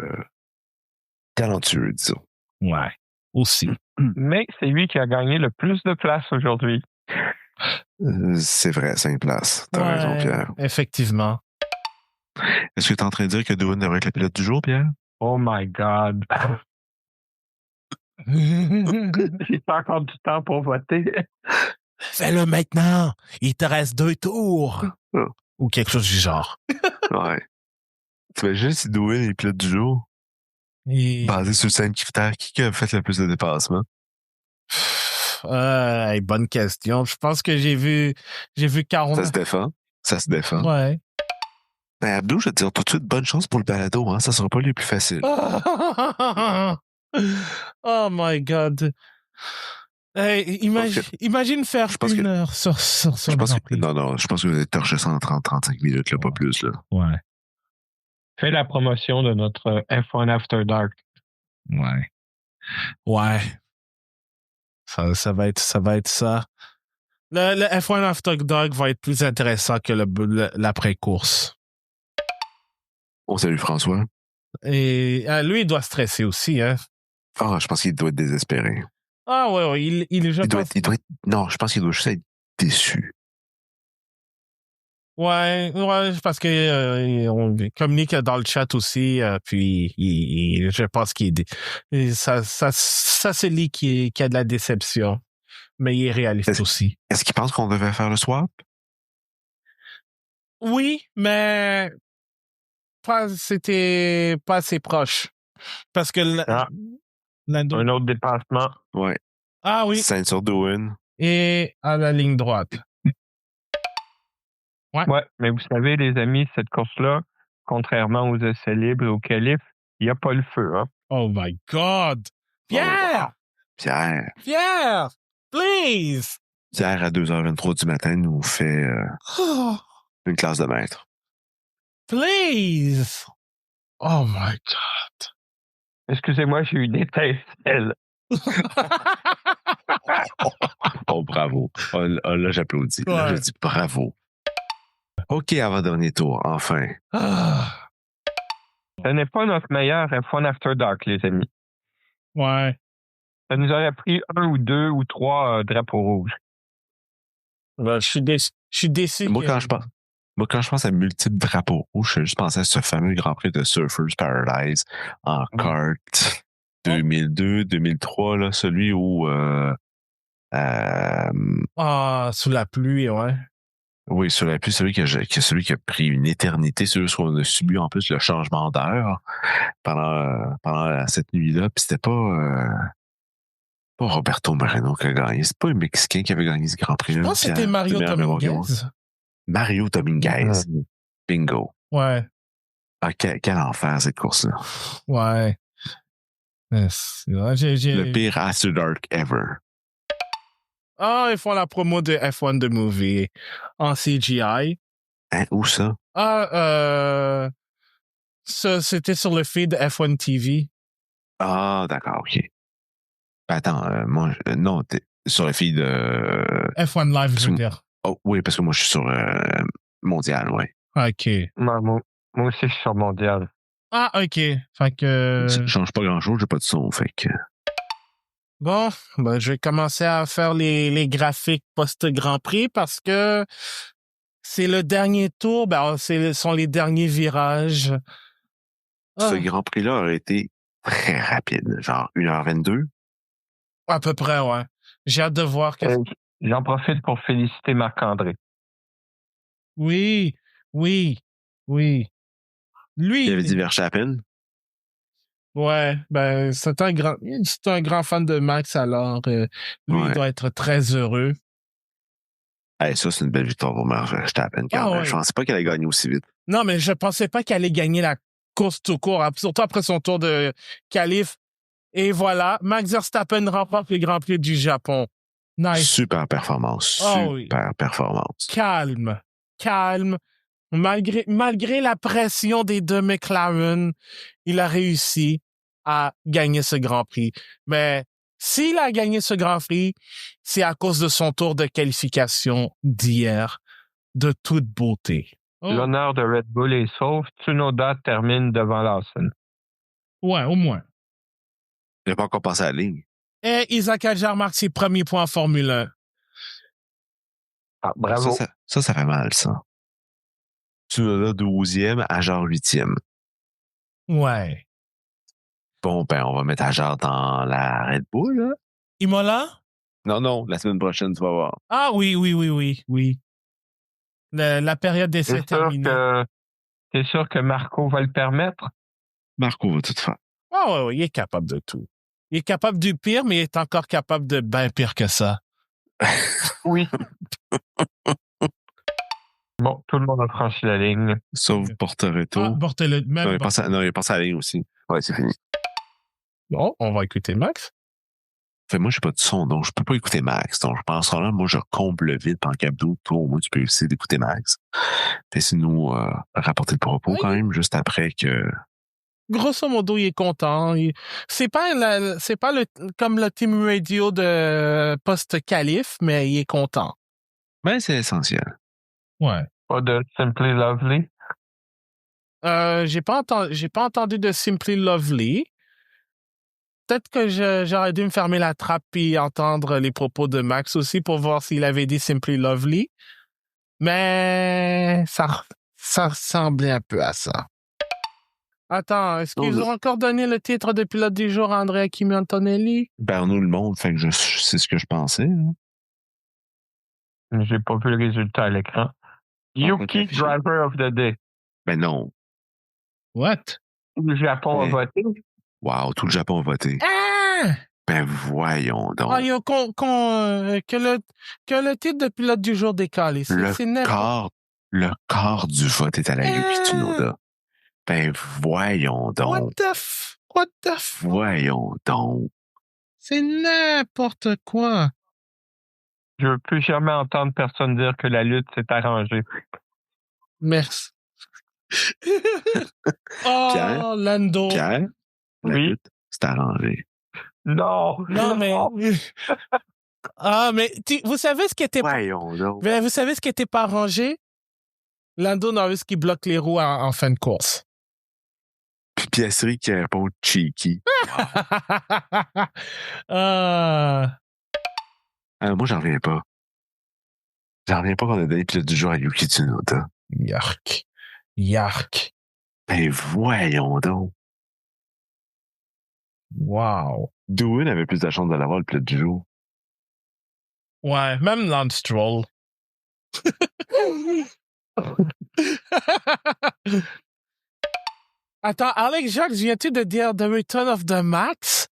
talentueux, disons. Ouais, aussi. Mais c'est lui qui a gagné le plus de place aujourd'hui. C'est vrai, 5 places. T'as raison, Pierre. Effectivement. Est-ce que t'es en train de dire que Doohan devrait être le pilote du jour, Pierre? Oh my God. J'ai pas encore du temps pour voter. Fais-le maintenant. Il te reste 2 tours. Oh. Ou quelque chose du genre. Ouais. T'imagines si Doohan est pilote du jour? Basé sur le 5 critères, qui a fait le plus de dépassements? Bonne question. Je pense que j'ai vu 40. Ça se défend. Ouais. Ben, Abdou, je vais te dire tout de suite, bonne chance pour le balado, hein. Ça sera pas les plus faciles. Oh my God. Hey, imagine faire une heure sur Grand Prix. Non, je pense que vous allez torcher ça en 30-35 minutes, là, pas plus, là. Ouais. Fais la promotion de notre F1 After Dark. Ouais. Ça va être ça. Le F1 After Dark va être plus intéressant que l'après-course. On salue François. Et lui, il doit stresser aussi, hein. Ah, je pense qu'il doit être désespéré. Ah ouais, je pense qu'il doit juste être déçu. Ouais, parce que on communique dans le chat aussi, puis je pense qu'il est ça c'est lui qui a de la déception, mais il est réaliste aussi. Est-ce qu'il pense qu'on devait faire le swap? Oui, mais c'était pas assez proche, parce que un autre dépassement. Ouais. Ah oui. Sainz sur Doohan. Et à la ligne droite. Ouais, mais vous savez, les amis, cette course-là, contrairement aux essais libres et aux qualifs, il n'y a pas le feu. Hein? Oh my God! Pierre! Pierre! Please! Pierre, à 2h23 du matin, nous fait une classe de maître. Please! Oh my God! Excusez-moi, j'ai eu des étincelles. Oh, bravo. Là, j'applaudis. Ouais. Là, je dis bravo. OK, avant-dernier tour, enfin. Ce n'est pas notre meilleur F1 After Dark, les amis. Ouais. Ça nous aurait pris 1 ou 2 ou 3 drapeaux rouges. Ben, je suis déçu. Moi, quand je pense à multiples drapeaux rouges, je juste pensé à ce fameux Grand Prix de Surfers Paradise en kart 2002, 2003, là, celui où... sous la pluie, ouais. Oui, sous la pluie, celui qui a pris une éternité, celui où on a subi en plus le changement d'heure pendant cette nuit-là, puis c'était pas... Pas Roberto Moreno qui a gagné. C'est pas un Mexicain qui avait gagné ce Grand Prix-là. Je pense que c'était Mario Dominguez. Mario Dominguez. Bingo. Ouais. Ah, quel enfer, cette course-là. Ouais. Le pire After Dark ever. Ah, ils font la promo de F1 The Movie en CGI. Hein, où ça? Ah, ça, c'était sur le feed de F1 TV. Ah, d'accord, OK. Attends, moi, non, t'es sur le feed de... F1 Live, je veux dire. Oh, oui, parce que moi, je suis sur Mondial, ouais. OK. Moi aussi, je suis sur Mondial. Ah, OK. Fait que... Ça change pas grand-chose, j'ai pas de son, fait que... Bon, ben, je vais commencer à faire les graphiques post-Grand Prix parce que c'est le dernier tour, ben, ce sont les derniers virages. Ce Grand Prix-là aurait été très rapide, genre 1h22. À peu près, ouais. J'ai hâte de voir que... J'en profite pour féliciter Marc-André. Oui. Lui... Il avait dit Verstappen. Ouais, ben, c'est un grand fan de Max, alors lui, il doit être très heureux. Hey, ça, c'est une belle victoire pour Max Verstappen. Ouais. Je pensais pas qu'elle allait gagner aussi vite. Non, mais je pensais pas qu'elle allait gagner la course tout court, surtout après son tour de qualif. Et voilà, Max Verstappen remporte le Grand Prix du Japon. Nice. Super performance. Performance. Calme. Malgré la pression des deux McLaren, il a réussi à gagner ce Grand Prix. Mais s'il a gagné ce Grand Prix, c'est à cause de son tour de qualification d'hier, de toute beauté. L'honneur de Red Bull est sauf. Tsunoda termine devant Lawson. Ouais, au moins. Il n'a pas encore passé à la ligne. Et Isaac Hadjar marque ses premiers points en Formule 1. Ah, bravo. Ça fait mal, ça. Tsunoda 12e, Hadjar 8e. Ouais. Bon, ben, on va mettre Hadjar dans la Red Bull, là. Imola? Non, la semaine prochaine, tu vas voir. Ah oui. La période d'essai est terminée. T'es sûr que Marco va le permettre? Marco va tout faire. Ah oui, il est capable de tout. Il est capable du pire, mais il est encore capable de bien pire que ça. Oui. Bon, tout le monde a franchi la ligne. Sauf Porto-Reto. Non, il est passé à la ligne aussi. Ouais, c'est fini. Bon, on va écouter Max. Fait, moi, j'ai pas de son, donc je peux pas écouter Max. Donc, je pense que là, moi, je comble le vide pendant qu'Abdou, toi, au moins, tu peux essayer d'écouter Max. Laissez-nous rapporter le propos quand même, juste après que... Grosso modo, il est content. C'est pas comme le team radio de post-qualif, mais il est content. Ben, c'est essentiel. Ouais. Pas de Simply Lovely? J'ai pas entendu de Simply Lovely. Peut-être que j'aurais dû me fermer la trappe et entendre les propos de Max aussi pour voir s'il avait dit Simply Lovely. Mais ça ressemblait un peu à ça. Attends, est-ce qu'ils ont encore donné le titre de pilote du jour à Andrea Kimi Antonelli? Ben, nous, le monde, fait que c'est ce que je pensais. Hein. J'ai pas vu le résultat à l'écran. Yuki, Driver of the Day. Ben non. What? Le Japon a voté. Wow, tout le Japon a voté. Ah! Ben voyons donc. Ah, que le titre de pilote du jour décalé. Le quart du vote est à la Yuki Tsunoda. Ben voyons donc. What the f... Voyons donc. C'est n'importe quoi. Je veux plus jamais entendre personne dire que la lutte s'est arrangée. Merci. Oh, Lando. Pierre, la lutte s'est arrangée. Non, mais... Ah, mais vous savez ce qui était... Voyons donc. Vous savez ce qui était pas arrangé? Lando Norris qui bloque les roues en fin de course. Puis Piastri qui répond cheeky. Moi, j'en reviens pas. J'en reviens pas qu'on a donné le pilote du jour à Yuki Tsunoda. Yark. Ben voyons donc. Wow. Doohan avait plus de chance de l'avoir le pilote du jour. Ouais, même Lance Stroll. Attends, Alex Jacques, viens-tu de dire The Return of the Max?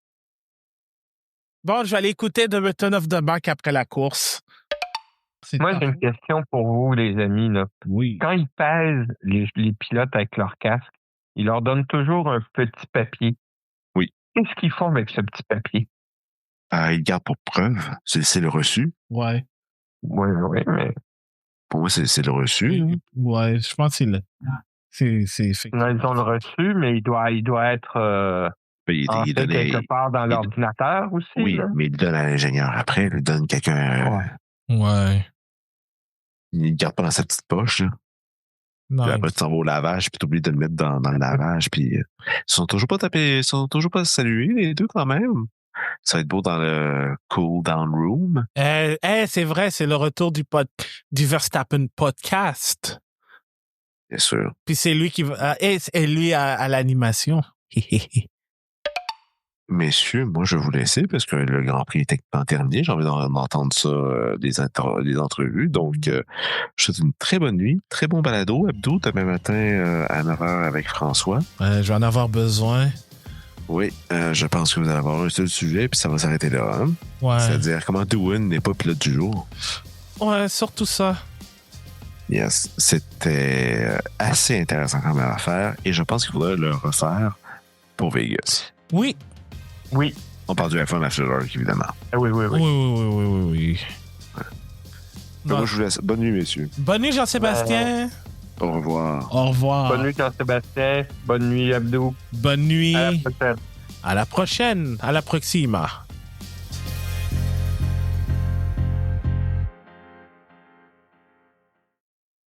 Bon, je vais aller écouter The Return of the Mac après la course. Moi, j'ai une question pour vous, les amis. Là. Oui. Quand ils pèsent les pilotes avec leur casque, ils leur donnent toujours un petit papier. Oui. Qu'est-ce qu'ils font avec ce petit papier? Ils gardent pour preuve. C'est le reçu. Ouais. Oui, mais... Pour moi, c'est le reçu. Hein. Ouais, je pense que c'est Non, ils ont le reçu, mais il doit être Il donne, quelque part dans l'ordinateur aussi. Oui, là. mais il donne à l'ingénieur après. Il donne quelqu'un... Ouais. Il ne garde pas dans sa petite poche. Là. Non, Puis après, tu t'en vas au lavage, puis tu oublies de le mettre dans le lavage. Puis ils sont toujours pas tapés, ils sont toujours pas salués, les deux, quand même. Ça va être beau dans le cool down room. C'est vrai, c'est le retour du Verstappen podcast. Bien sûr. Puis c'est lui qui va... Et lui à l'animation. Messieurs, moi, je vais vous laisser parce que le Grand Prix est techniquement terminé. J'ai envie d'entendre ça, des entrevues. Donc, je vous souhaite une très bonne nuit, très bon balado. Abdou, demain matin à 9h avec François. Je vais en avoir besoin. Oui, je pense que vous allez avoir un seul sujet, puis ça va s'arrêter là. Hein? Ouais. C'est-à-dire comment Doohan n'est pas pilote du jour. Ouais, surtout ça. Yes, c'était assez intéressant quand même à faire, et je pense qu'il faudrait le refaire pour Vegas. Oui. Oui. On parle du F1 After Dark, évidemment. Oui. Oui. Moi, je vous laisse. Bonne nuit, messieurs. Bonne nuit, Jean-Sébastien. Au revoir. Au revoir. Bonne nuit, Jean-Sébastien. Bonne nuit, Abdou. Bonne nuit. À la prochaine. À la prochaine. À la proxima.